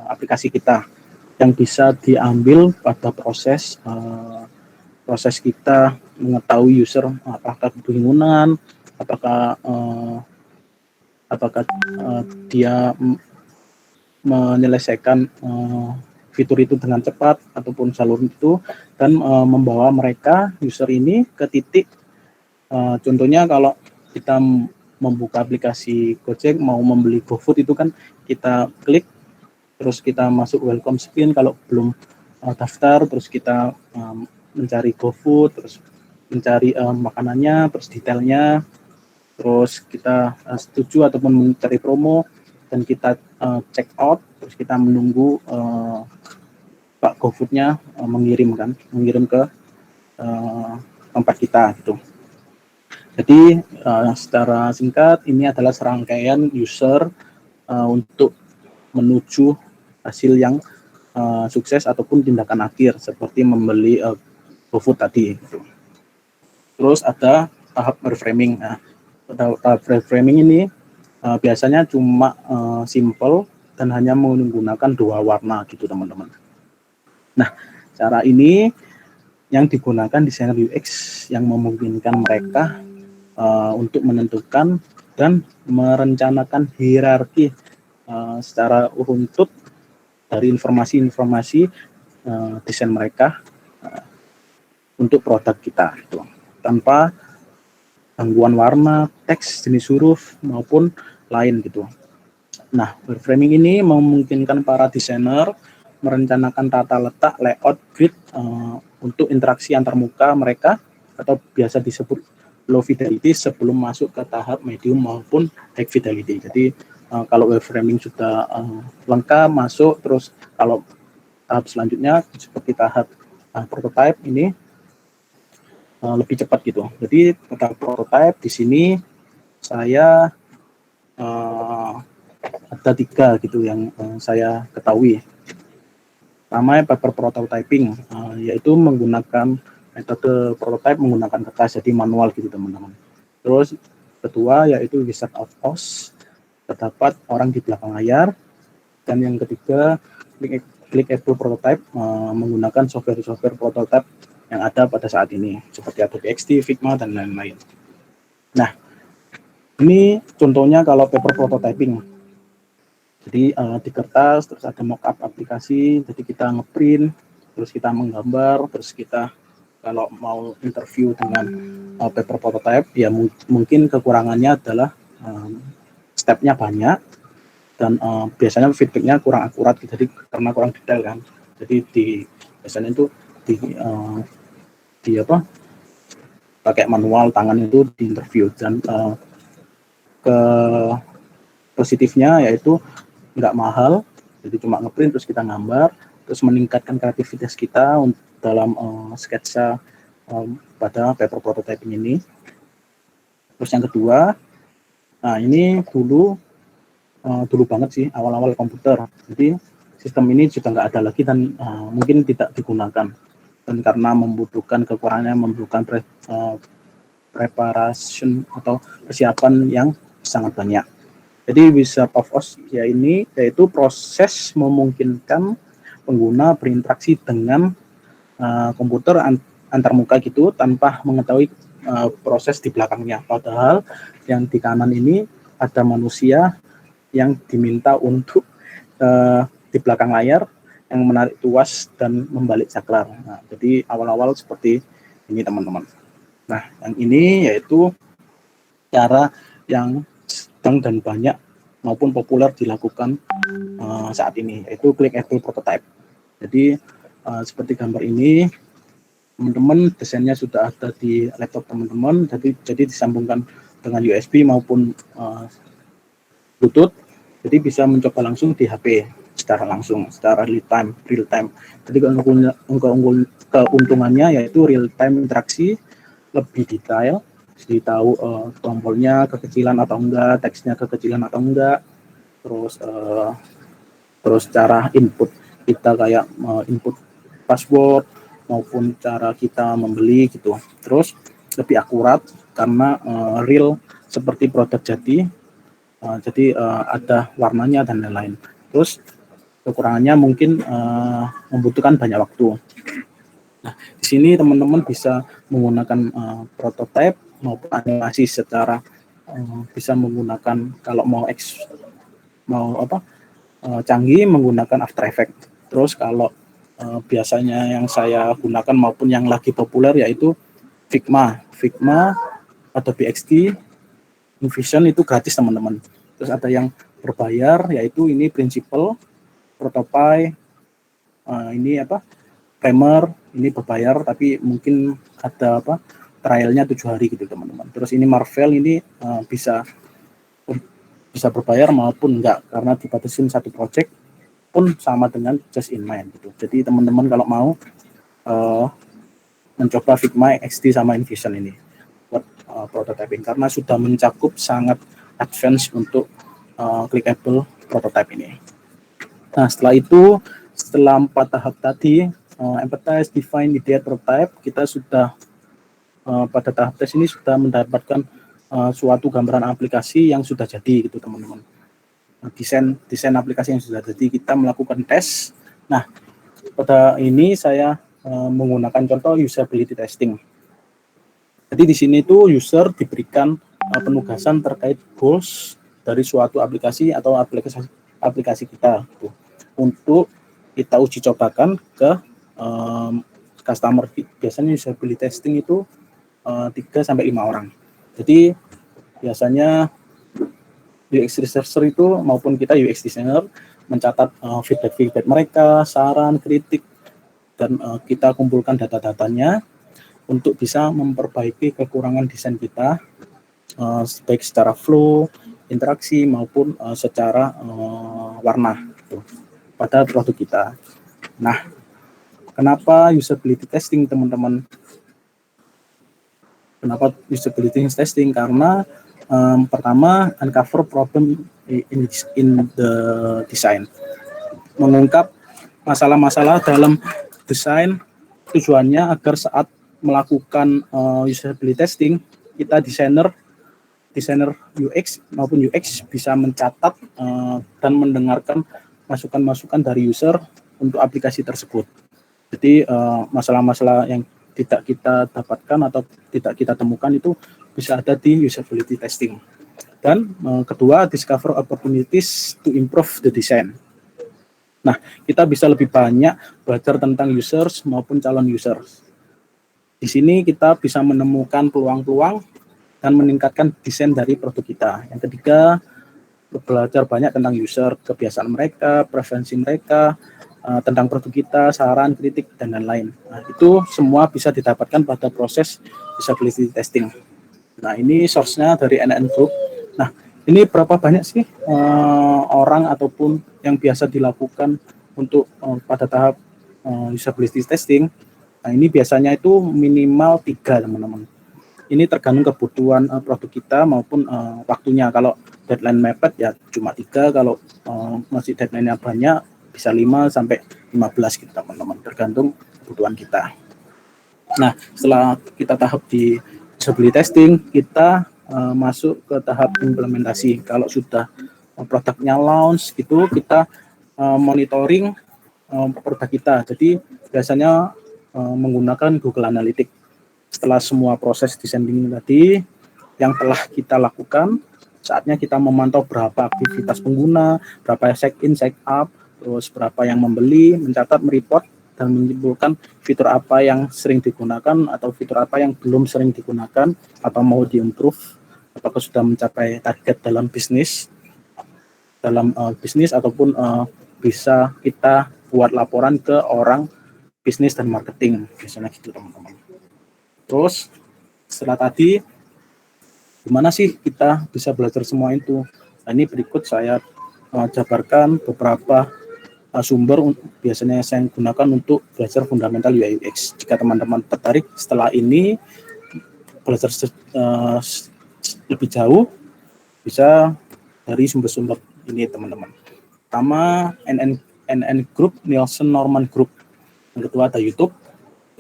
aplikasi kita, yang bisa diambil pada proses kita mengetahui user apakah kebingungan, apakah dia menyelesaikan fitur itu dengan cepat ataupun jalur itu, dan membawa mereka user ini ke titik contohnya kalau kita membuka aplikasi Gojek mau membeli GoFood itu kan kita klik terus kita masuk welcome screen, kalau belum daftar terus kita mencari GoFood, terus mencari makanannya, terus detailnya, terus kita setuju ataupun mencari promo, dan kita check out, terus kita menunggu Pak GoFood-nya mengirim ke tempat kita gitu. Jadi secara singkat ini adalah serangkaian user untuk menuju hasil yang sukses ataupun tindakan akhir seperti membeli GoFood tadi gitu. Terus ada tahap reframing. Nah, tahap reframing ini biasanya cuma simple dan hanya menggunakan 2 warna gitu teman-teman. Nah, cara ini yang digunakan desainer UX yang memungkinkan mereka untuk menentukan dan merencanakan hierarki secara runtut dari informasi-informasi desain mereka untuk produk kita gitu, tanpa gangguan warna, teks, jenis huruf maupun lain gitu. Nah, reframing ini memungkinkan para desainer merencanakan tata letak, layout, grid untuk interaksi antarmuka mereka atau biasa disebut low fidelity sebelum masuk ke tahap medium maupun high fidelity. Jadi kalau wireframing sudah lengkap masuk, terus kalau tahap selanjutnya seperti tahap prototype ini lebih cepat gitu. Jadi tahap prototype di sini saya ada 3 gitu yang saya ketahui. Pertama, paper prototyping, yaitu menggunakan metode prototype menggunakan kertas, jadi manual gitu teman-teman. Terus kedua yaitu Wizard of Oz, terdapat orang di belakang layar. Dan yang ketiga clickable prototype, menggunakan software prototype yang ada pada saat ini seperti Adobe XD, Figma dan lain-lain. Nah, ini contohnya kalau paper prototyping. Jadi di kertas terus ada mockup aplikasi, jadi kita ngeprint, terus kita menggambar, terus kita kalau mau interview dengan paper prototype ya mungkin kekurangannya adalah stepnya banyak dan biasanya feedbacknya kurang akurat, jadi karena kurang detail kan. Jadi biasanya itu pakai manual tangan itu di interview. Dan ke positifnya yaitu nggak mahal, jadi cuma ngeprint terus kita gambar, terus meningkatkan kreativitas kita dalam sketsa pada paper prototyping ini. Terus yang kedua, nah ini dulu banget sih, awal-awal komputer. Jadi sistem ini sudah nggak ada lagi dan mungkin tidak digunakan. Dan karena membutuhkan kekurangannya, membutuhkan preparation atau persiapan yang sangat banyak. Jadi Wizard of Oz ya ini yaitu proses memungkinkan pengguna berinteraksi dengan komputer antarmuka gitu tanpa mengetahui proses di belakangnya. Padahal yang di kanan ini ada manusia yang diminta untuk di belakang layar yang menarik tuas dan membalik saklar. Nah, jadi awal-awal seperti ini teman-teman. Nah, yang ini yaitu cara yang sedang dan banyak maupun populer dilakukan saat ini, yaitu clickable prototype. Jadi seperti gambar ini, teman-teman desainnya sudah ada di laptop teman-teman, jadi disambungkan dengan USB maupun Bluetooth, jadi bisa mencoba langsung di HP. secara langsung, secara real time. Jadi keuntungannya yaitu real time interaksi, lebih detail, jadi tahu tombolnya kekecilan atau enggak, teksnya kekecilan atau enggak, terus cara input kita kayak input password maupun cara kita membeli gitu. Terus lebih akurat karena real seperti produk jadi, ada warnanya dan lain-lain. Terus kekurangannya mungkin membutuhkan banyak waktu. Nah, di sini teman-teman bisa menggunakan prototype maupun animasi secara bisa menggunakan kalau mau canggih menggunakan After Effects. Terus kalau biasanya yang saya gunakan maupun yang lagi populer yaitu Figma, Adobe XD, InVision itu gratis teman-teman. Terus ada yang berbayar yaitu ini Principle, Prototype, ini Premiere, ini berbayar tapi mungkin ada trialnya 7 hari gitu teman-teman. Terus ini Marvel ini bisa berbayar maupun enggak karena dibatasin satu project pun sama dengan Just in Mind gitu. Jadi teman-teman kalau mau mencoba Figma, XD sama InVision ini buat prototyping karena sudah mencakup sangat advance untuk clickable prototype ini. Nah, setelah 4 tahap tadi, empathize, define, ideate, prototype, kita sudah pada tahap tes ini sudah mendapatkan suatu gambaran aplikasi yang sudah jadi gitu teman-teman. Desain aplikasi yang sudah jadi, kita melakukan tes. Nah, pada ini saya menggunakan contoh usability testing. Jadi di sini tuh user diberikan penugasan terkait goals dari suatu aplikasi atau aplikasi kita gitu, untuk kita uji cobakan ke customer. Biasanya usability testing itu 3-5 orang. Jadi biasanya UX researcher itu maupun kita UX designer mencatat feedback mereka, saran, kritik, dan kita kumpulkan data-datanya untuk bisa memperbaiki kekurangan desain kita, baik secara flow, interaksi maupun secara warna gitu, pada produk kita. Nah, kenapa usability testing teman-teman? Kenapa usability testing? Karena pertama, uncover problem in the design, mengungkap masalah-masalah dalam desain. Tujuannya agar saat melakukan usability testing, kita desainer UX maupun UX bisa mencatat dan mendengarkan masukan-masukan dari user untuk aplikasi tersebut. Jadi masalah-masalah yang tidak kita dapatkan atau tidak kita temukan itu bisa ada di usability testing. Dan kedua, discover opportunities to improve the design. Nah, kita bisa lebih banyak belajar tentang users maupun calon users. Di sini kita bisa menemukan peluang-peluang dan meningkatkan desain dari produk kita. Yang ketiga, belajar banyak tentang user, kebiasaan mereka, preferensi mereka, tentang produk kita, saran, kritik, dan lain-lain. Nah, itu semua bisa didapatkan pada proses usability testing. Nah, ini source-nya dari NN Group. Nah, ini berapa banyak sih orang ataupun yang biasa dilakukan untuk pada tahap usability testing? Nah, ini biasanya itu minimal 3 teman-teman. Ini tergantung kebutuhan produk kita maupun waktunya. Kalau deadline mepet ya cuma 3, kalau masih deadline-nya banyak bisa 5 sampai 15 gitu teman-teman, tergantung kebutuhan kita. Nah, setelah kita tahap di usability testing, kita masuk ke tahap implementasi. Kalau sudah produknya launch gitu, kita monitoring produk kita. Jadi biasanya menggunakan Google Analytics. Setelah semua proses designing tadi yang telah kita lakukan, saatnya kita memantau berapa aktivitas pengguna, berapa check-in, check-up, terus berapa yang membeli, mencatat, mereport, dan menyimpulkan fitur apa yang sering digunakan atau fitur apa yang belum sering digunakan atau mau diimprove, apakah sudah mencapai target dalam bisnis ataupun bisa kita buat laporan ke orang bisnis dan marketing, biasanya gitu teman-teman. Terus setelah tadi, gimana sih kita bisa belajar semua itu? Nah, ini berikut saya jabarkan beberapa sumber biasanya saya gunakan untuk belajar fundamental UI UX. Jika teman-teman tertarik setelah ini belajar lebih jauh, bisa dari sumber-sumber ini teman-teman. Pertama, NN Group, Nielsen Norman Group. Yang kedua ada YouTube,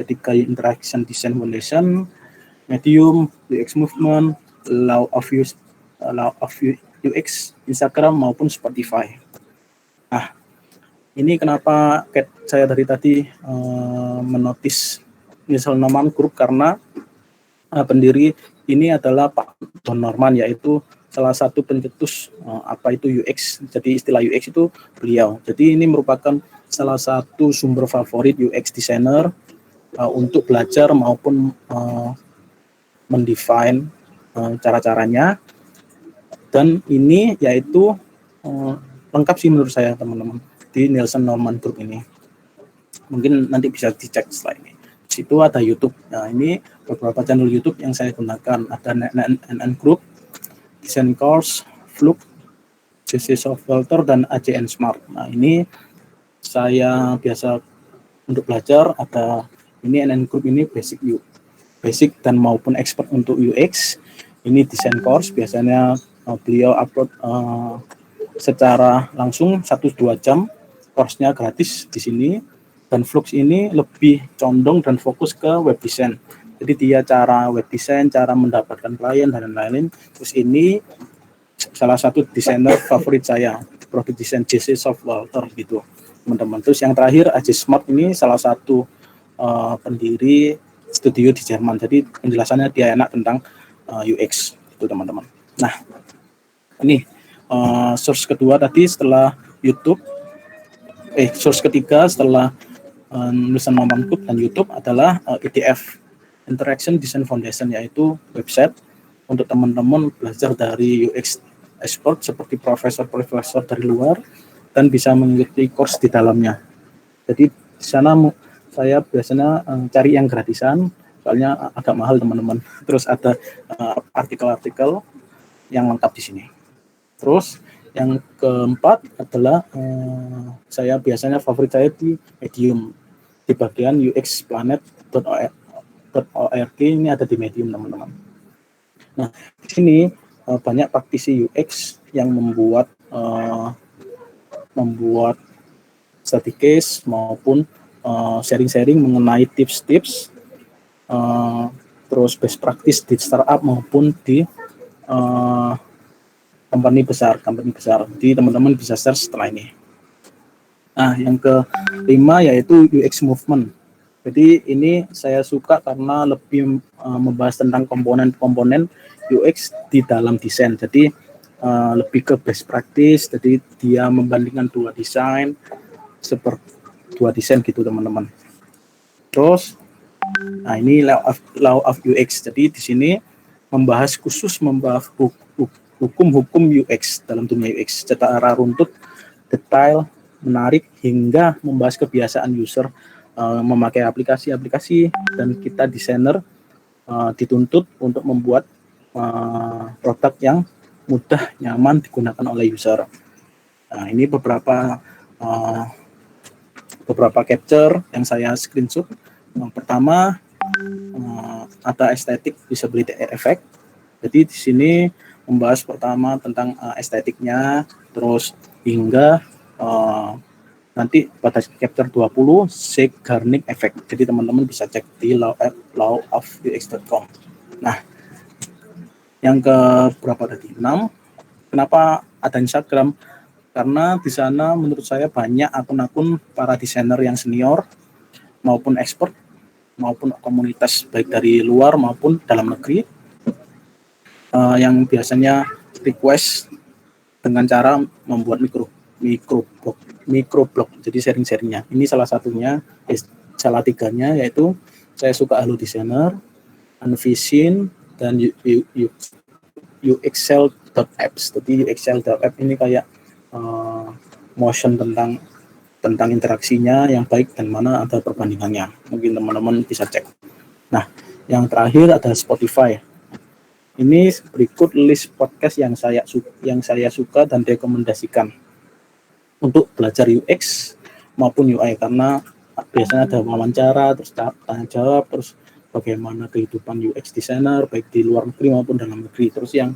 Ketika Interaction Design Foundation, Medium, UX Movement, Law of UX, Instagram maupun Spotify. Nah, ini kenapa saya dari tadi menotis Nielsen Norman Group, karena pendiri ini adalah Pak Don Norman, yaitu salah satu pencetus apa itu UX. Jadi istilah UX itu beliau. Jadi ini merupakan salah satu sumber favorit UX designer untuk belajar maupun mendefine cara-caranya. Dan ini yaitu lengkap sih menurut saya teman-teman di Nielsen Norman Group ini. Mungkin nanti bisa dicek setelah ini. Di situ ada YouTube. Nah, ini beberapa channel YouTube yang saya gunakan. Ada NN Group, Design Course, Flux, JC Software, dan AJN Smart. Nah, ini saya biasa untuk belajar. Ada ini NN Group ini basic dan maupun expert untuk UX. Ini Design Course, biasanya beliau upload secara langsung 1-2 jam. Course-nya gratis di sini. Dan Flux ini lebih condong dan fokus ke web design. Jadi dia cara web design, cara mendapatkan klien dan lain-lain. Terus ini salah satu desainer favorit saya, produk desain JC Software gitu, teman-teman. Terus yang terakhir AJ Smart, ini salah satu pendiri studio di Jerman. Jadi penjelasannya dia enak tentang UX itu teman-teman. Nah, ini source kedua tadi setelah YouTube. Source ketiga setelah Nielsen Norman Group dan YouTube adalah IDF, Interaction Design Foundation, yaitu website untuk teman-teman belajar dari UX expert seperti profesor-profesor dari luar dan bisa mengikuti course di dalamnya. Jadi di sana saya biasanya cari yang gratisan, soalnya agak mahal teman-teman. Terus ada artikel-artikel yang lengkap di sini. Terus yang keempat adalah saya biasanya favorit saya di Medium, di bagian uxplanet.org. Ini ada di Medium teman-teman. Nah, di sini banyak praktisi UX yang membuat study case maupun sharing-sharing mengenai tips-tips, terus best practice di startup maupun di company besar. Jadi teman-teman bisa search setelah ini. Nah, yang kelima yaitu UX Movement. Jadi ini saya suka karena lebih membahas tentang komponen-komponen UX di dalam desain. Jadi lebih ke best practice. Jadi dia membandingkan dua desain gitu teman-teman. Terus, nah ini law of UX. Jadi di sini membahas hukum-hukum UX dalam dunia UX secara runtut, detail, menarik, hingga membahas kebiasaan user memakai aplikasi-aplikasi, dan kita desainer dituntut untuk membuat produk yang mudah, nyaman digunakan oleh user. Nah, ini beberapa capture yang saya screenshot. Yang pertama ada aesthetic visibility effect. Jadi di sini membahas pertama tentang estetiknya, terus hingga nanti pada chapter 20 Zeigarnik effect. Jadi teman-teman bisa cek di lawofux.com. Nah, yang ke berapa tadi? 6. Kenapa ada Instagram? Karena di sana menurut saya banyak akun-akun para desainer yang senior maupun expert maupun komunitas baik dari luar maupun dalam negeri yang biasanya request dengan cara membuat microblog. Jadi sharing-sharingnya. Ini salah satunya, salah tiganya yaitu saya suka Halo Designer, Unvision, dan uxl.apps. Jadi uxl.app ini kayak motion tentang interaksinya yang baik dan mana ada perbandingannya. Mungkin teman-teman bisa cek. Nah, yang terakhir ada Spotify. Ini berikut list podcast yang saya suka dan rekomendasikan untuk belajar UX maupun UI, karena biasanya ada wawancara, terus tanya jawab, terus bagaimana kehidupan UX designer baik di luar negeri maupun dalam negeri. Terus yang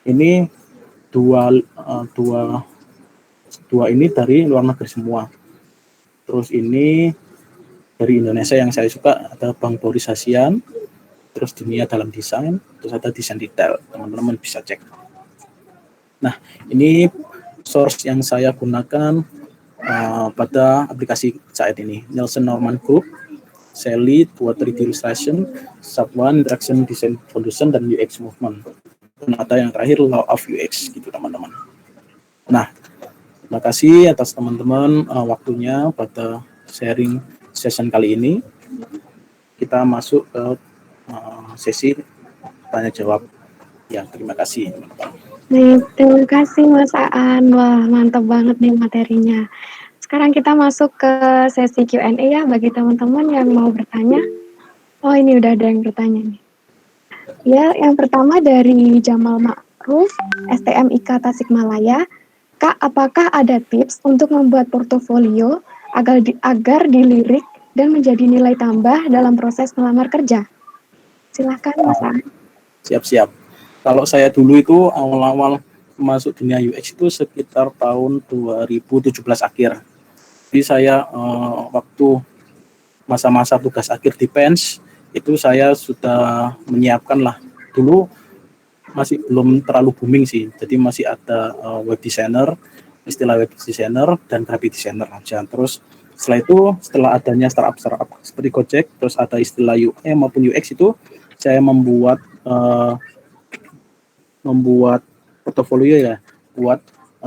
ini dua ini dari luar negeri semua. Terus ini dari Indonesia yang saya suka ada Bang Boris Hasian, terus Dunia Dalam Desain, terus ada Desain Detail, teman-teman bisa cek. Nah, ini source yang saya gunakan pada aplikasi saat ini, Nielsen Norman Group, Sally buat 3D Illustration, Sub1 Interaction Design Foundation, dan UX Movement. Dan ada yang terakhir Law of UX gitu teman-teman. Nah, terima kasih atas teman-teman waktunya pada sharing session kali ini. Kita masuk ke sesi tanya jawab. Ya, terima kasih teman-teman. Terima kasih Mas Aan. Wah, mantap banget nih materinya. Sekarang kita masuk ke sesi Q&A ya bagi teman-teman yang mau bertanya. Oh, ini udah ada yang bertanya nih. Ya, yang pertama dari Jamal Ma'ruf, STMIK Tasikmalaya. Kak, apakah ada tips untuk membuat portofolio agar dilirik dan menjadi nilai tambah dalam proses melamar kerja? Silahkan Mas Aan. Siap-siap. Kalau saya dulu itu awal-awal masuk dunia UX itu sekitar tahun 2017 akhir. Jadi saya waktu masa-masa tugas akhir di PENS itu saya sudah menyiapkan lah. Dulu masih belum terlalu booming sih, jadi masih ada web designer, istilah web designer dan graphic designer aja. Terus setelah itu, setelah adanya startup seperti Gojek, terus ada istilah UI maupun UX itu, saya membuat portofolio ya, buat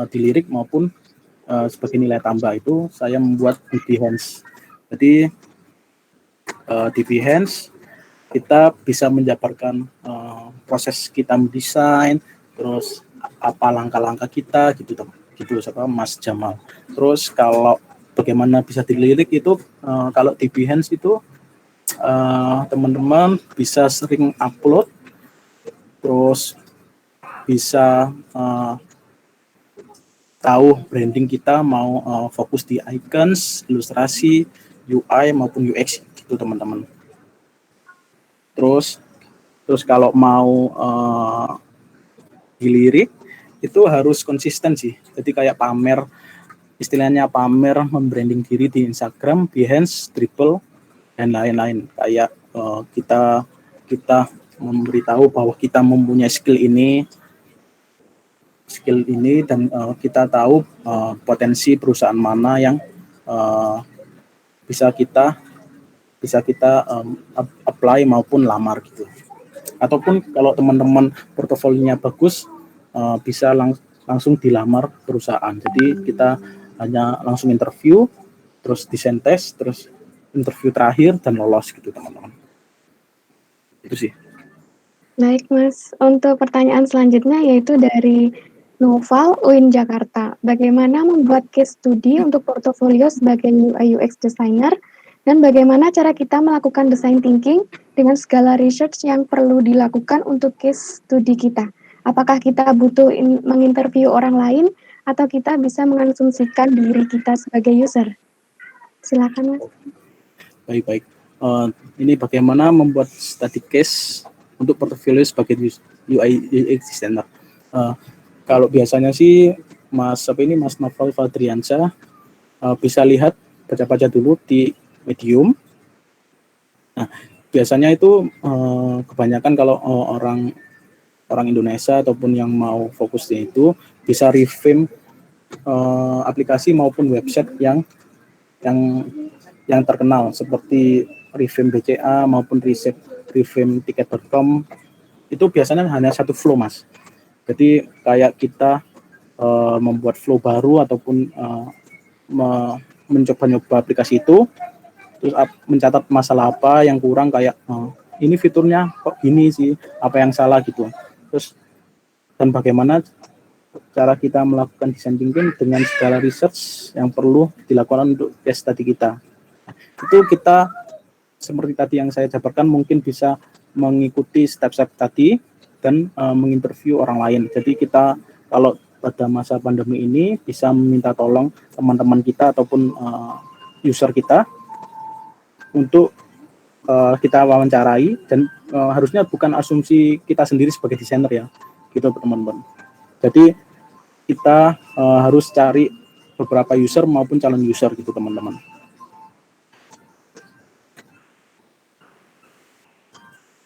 dilirik maupun sebagai nilai tambah itu saya membuat di Behance. Jadi di Behance kita bisa menjabarkan proses kita mendesain, terus apa langkah-langkah kita gitu Mas Jamal. Terus kalau bagaimana bisa dilirik itu kalau di Behance itu teman-teman bisa sering upload, terus bisa tahu branding kita mau fokus di icons, ilustrasi, UI maupun UX gitu teman-teman. Terus kalau mau dilirik itu harus konsisten sih. Jadi kayak pamer, istilahnya pamer membranding diri di Instagram, Behance, Dribble dan lain-lain. Kayak kita memberitahu bahwa kita mempunyai skill ini dan kita tahu potensi perusahaan mana yang bisa kita apply maupun lamar gitu. Ataupun kalau teman-teman portofolionya bagus bisa langsung dilamar perusahaan. Jadi kita hanya langsung interview, terus desain test, terus interview terakhir dan lolos gitu teman-teman. Itu sih. Baik Mas, untuk pertanyaan selanjutnya yaitu dari Noval UIN Jakarta. Bagaimana membuat case study untuk portofolio sebagai UI UX designer dan bagaimana cara kita melakukan design thinking dengan segala research yang perlu dilakukan untuk case study kita? Apakah kita butuh menginterview orang lain atau kita bisa mengasumsikan diri kita sebagai user? Silakan Mas. Baik. Ini bagaimana membuat study case untuk portfolio sebagai UI UX designer. Kalau biasanya sih Mas Novel Fadriansyah bisa lihat baca-baca dulu di Medium. Nah, biasanya itu kebanyakan kalau orang Indonesia ataupun yang mau fokusnya itu bisa revamp aplikasi maupun website yang terkenal seperti revamp BCA maupun revamp tiket.com. Itu biasanya hanya satu flow Mas. Jadi kayak kita membuat flow baru ataupun mencoba-nyoba aplikasi itu, terus mencatat masalah apa yang kurang, kayak ini fiturnya kok gini sih, apa yang salah gitu. Terus dan bagaimana cara kita melakukan design thinking dengan segala research yang perlu dilakukan untuk case study kita. Itu kita seperti tadi yang saya jabarkan mungkin bisa mengikuti step-step tadi dan menginterview orang lain. Jadi kita kalau pada masa pandemi ini bisa meminta tolong teman-teman kita ataupun user kita untuk kita wawancarai, dan harusnya bukan asumsi kita sendiri sebagai desainer ya, gitu teman-teman. Jadi kita harus cari beberapa user maupun calon user gitu teman-teman.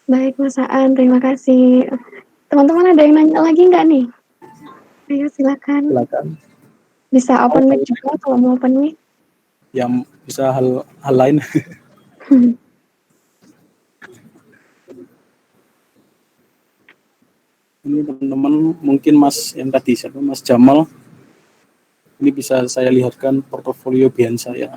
Baik Mas Aan, terima kasih. Teman-teman ada yang nanya lagi nggak nih? Ayo silakan. Silakan. Bisa open mic juga kalau mau open mic. Yang bisa hal lain. Ini teman-teman, mungkin Mas yang tadi siapa, Mas Jamal, ini bisa saya lihatkan portofolio Behance saya.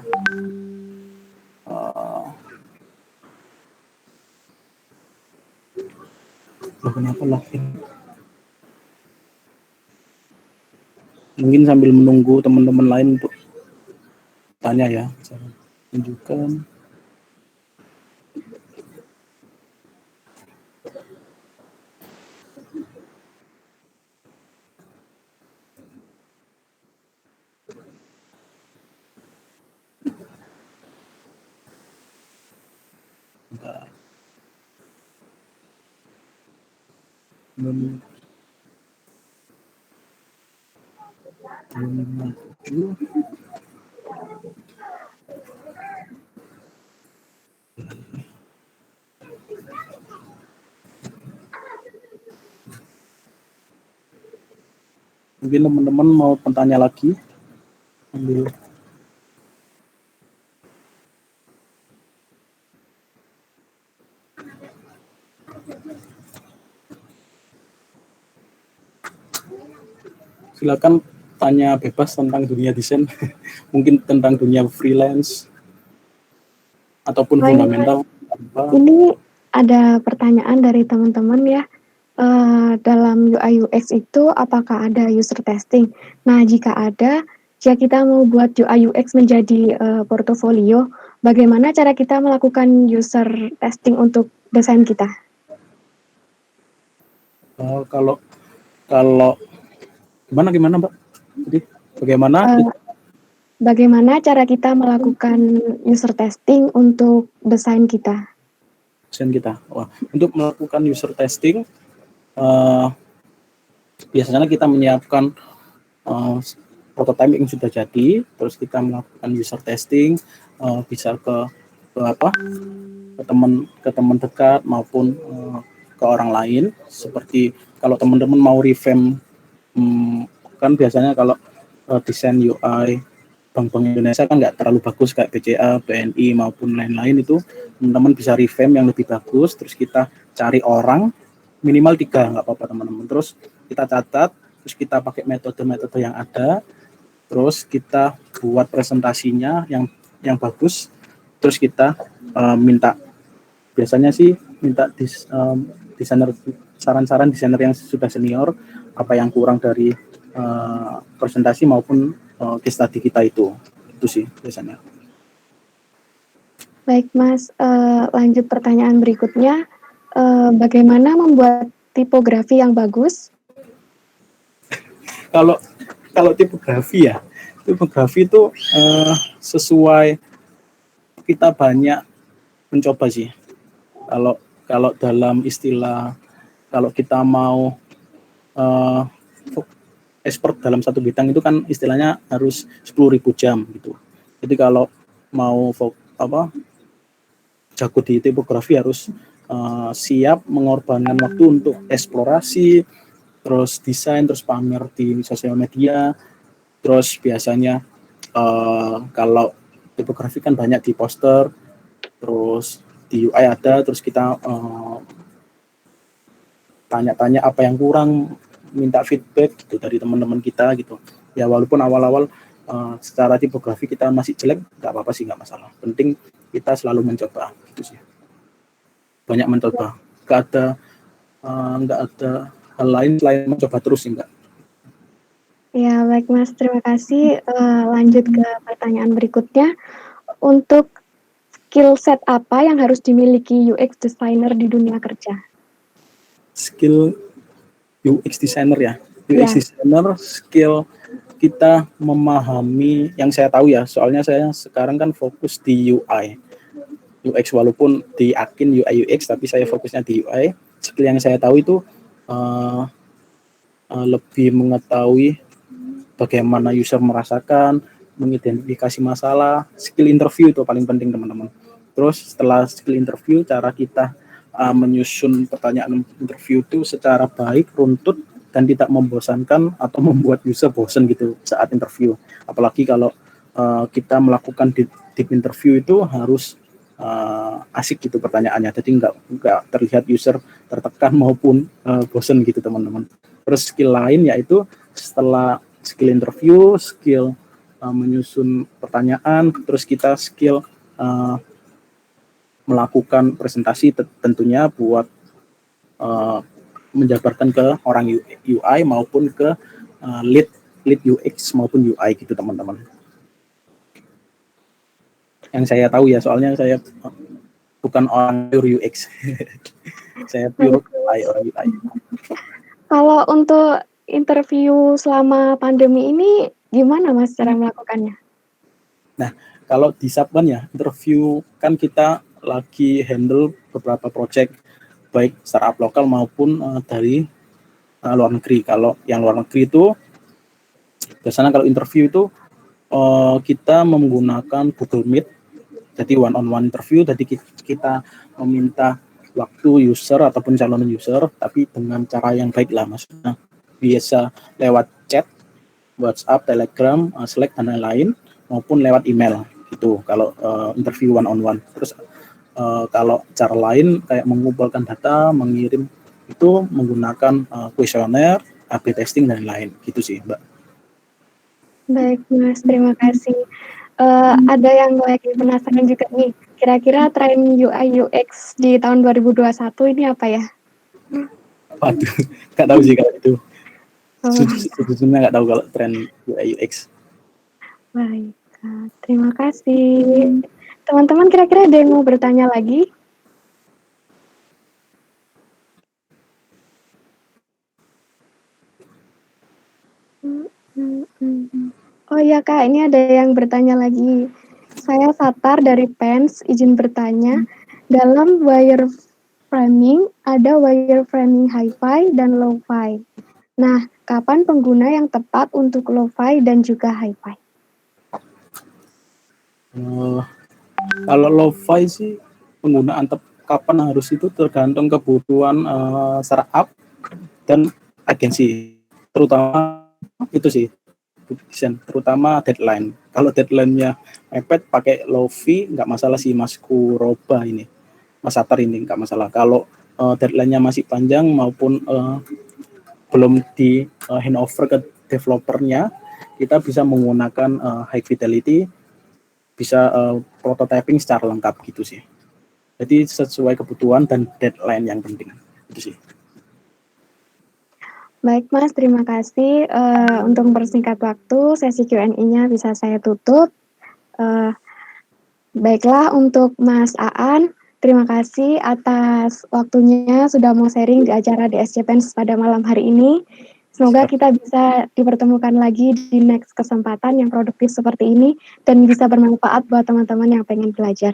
Kenapa login? Mungkin sambil menunggu teman-teman lain untuk tanya ya, saya tunjukkan. Mungkin teman-teman mau bertanya lagi. Ambil. Silakan tanya bebas tentang dunia desain, mungkin tentang dunia freelance ataupun fundamental. Ini ada pertanyaan dari teman-teman ya. Dalam UI UX itu apakah ada user testing? Nah, jika ada, jika kita mau buat UI UX menjadi portofolio, bagaimana cara kita melakukan user testing untuk desain kita? Kalau gimana Mbak? Jadi bagaimana cara kita melakukan user testing untuk desain kita? Wah, untuk melakukan user testing, biasanya kita menyiapkan prototype yang sudah jadi, terus kita melakukan user testing, bisa ke teman dekat maupun ke orang lain. Seperti kalau teman-teman mau revamp, kan biasanya kalau desain UI bank-bank Indonesia kan nggak terlalu bagus kayak BCA, BNI maupun lain-lain, itu teman-teman bisa revamp yang lebih bagus. Terus kita cari orang minimal 3, nggak apa-apa teman-teman. Terus kita catat, terus kita pakai metode-metode yang ada, terus kita buat presentasinya yang bagus, terus kita biasanya sih minta desainer, saran-saran desainer yang sudah senior, apa yang kurang dari presentasi maupun case study kita itu sih biasanya. Baik Mas, lanjut pertanyaan berikutnya. Bagaimana membuat tipografi yang bagus? Kalau tipografi itu sesuai, kita banyak mencoba sih. Kalau dalam istilah, kalau kita mau expert dalam satu bidang itu kan istilahnya harus 10.000 jam gitu. Jadi kalau mau jago di tipografi harus siap mengorbankan waktu untuk eksplorasi, terus desain, terus pamer di sosial media. Terus biasanya kalau tipografi kan banyak di poster, terus di UI ada, terus kita tanya-tanya apa yang kurang, minta feedback gitu dari teman-teman kita gitu. Ya walaupun awal-awal secara tipografi kita masih jelek, nggak apa-apa sih, nggak masalah. Penting kita selalu mencoba gitu sih. Banyak mencoba. Nggak ada hal lain selain mencoba terus sih, enggak. Ya, baik Mas, terima kasih. Lanjut ke pertanyaan berikutnya. Untuk skill set apa yang harus dimiliki UX designer di dunia kerja? Skill UX designer ya. UX designer skill kita memahami yang saya tahu ya, soalnya saya sekarang kan fokus di UI, UX walaupun di Akin UI UX, tapi saya fokusnya di UI. Skill yang saya tahu itu uh, lebih mengetahui bagaimana user merasakan, mengidentifikasi masalah, skill interview itu paling penting teman-teman. Terus setelah skill interview, cara kita menyusun pertanyaan interview itu secara baik, runtut, dan tidak membosankan atau membuat user bosan gitu saat interview. Apalagi kalau kita melakukan deep interview itu harus asik gitu pertanyaannya, jadi nggak terlihat user tertekan maupun bosan gitu teman-teman. Terus skill lain yaitu setelah skill interview, skill menyusun pertanyaan, terus kita skill melakukan presentasi tentunya buat menjabarkan ke orang UI maupun ke lead UX maupun UI gitu teman-teman. Yang saya tahu ya, soalnya saya bukan orang pure UX. Saya pure UI, orang UI. Kalau untuk interview selama pandemi ini gimana Mas cara melakukannya? Nah, kalau di Subban ya, interview kan kita lagi handle beberapa project baik startup lokal maupun dari luar negeri. Kalau yang luar negeri itu biasanya kalau interview itu kita menggunakan Google Meet. Jadi one on one interview, jadi kita meminta waktu user ataupun calon user, tapi dengan cara yang baik lah, maksudnya biasa lewat chat, WhatsApp, Telegram, Slack dan lain-lain, maupun lewat email gitu. Kalau interview one on one. Terus kalau cara lain kayak mengumpulkan data, mengirim itu menggunakan kuesioner, A/B testing dan lain-lain gitu sih, Mbak. Baik Mas, terima kasih. Ada yang lagi penasaran juga nih, kira-kira tren UI UX di tahun 2021 ini apa ya? Waduh, nggak tahu sih kalau itu. Sejujurnya nggak tahu kalau tren UI UX. Baik, terima kasih. Teman-teman kira-kira ada yang mau bertanya lagi? Oh iya Kak, ini ada yang bertanya lagi. Saya Satar dari PENS, izin bertanya, dalam wireframing ada wireframing hi-fi dan low-fi. Nah, kapan pengguna yang tepat untuk low-fi dan juga hi-fi? Kalau lo-fi sih penggunaan kapan harus itu tergantung kebutuhan startup dan agensi, terutama itu sih desain, terutama deadline. Kalau deadline-nya mepet pakai low-fi nggak masalah sih Mas Kuroba ini, Mas Satar ini nggak masalah. Kalau deadline-nya masih panjang maupun belum di handover ke developernya, kita bisa menggunakan high fidelity, bisa prototyping secara lengkap gitu sih. Jadi sesuai kebutuhan dan deadline yang penting itu sih. Baik Mas, terima kasih. Untuk mempersingkat waktu, sesi Q&A-nya bisa saya tutup. Baiklah, untuk Mas Aan, terima kasih atas waktunya sudah mau sharing di acara DSC PENS pada malam hari ini. Semoga kita bisa dipertemukan lagi di next kesempatan yang produktif seperti ini dan bisa bermanfaat buat teman-teman yang pengen belajar.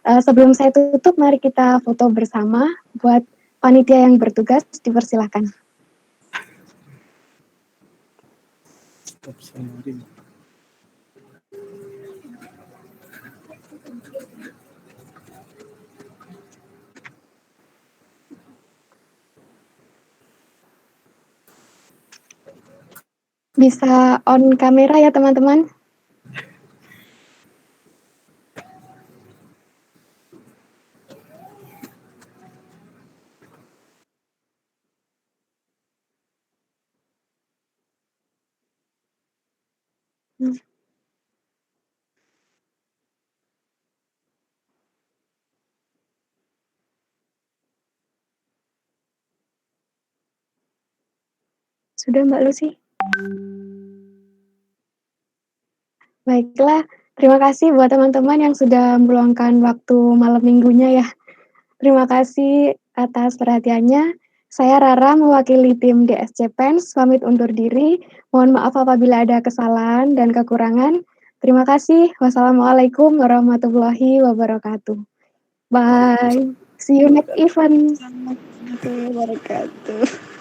Sebelum saya tutup, mari kita foto bersama. Buat panitia yang bertugas, dipersilakan. Bisa on kamera ya teman-teman. Sudah Mbak Lucy? Baiklah, terima kasih buat teman-teman yang sudah meluangkan waktu malam minggunya ya. Terima kasih atas perhatiannya. Saya Rara mewakili tim DSC Pens pamit undur diri. Mohon maaf apabila ada kesalahan dan kekurangan. Terima kasih. Wassalamualaikum warahmatullahi wabarakatuh. Bye. See you next event. Warahmatullahi wabarakatuh.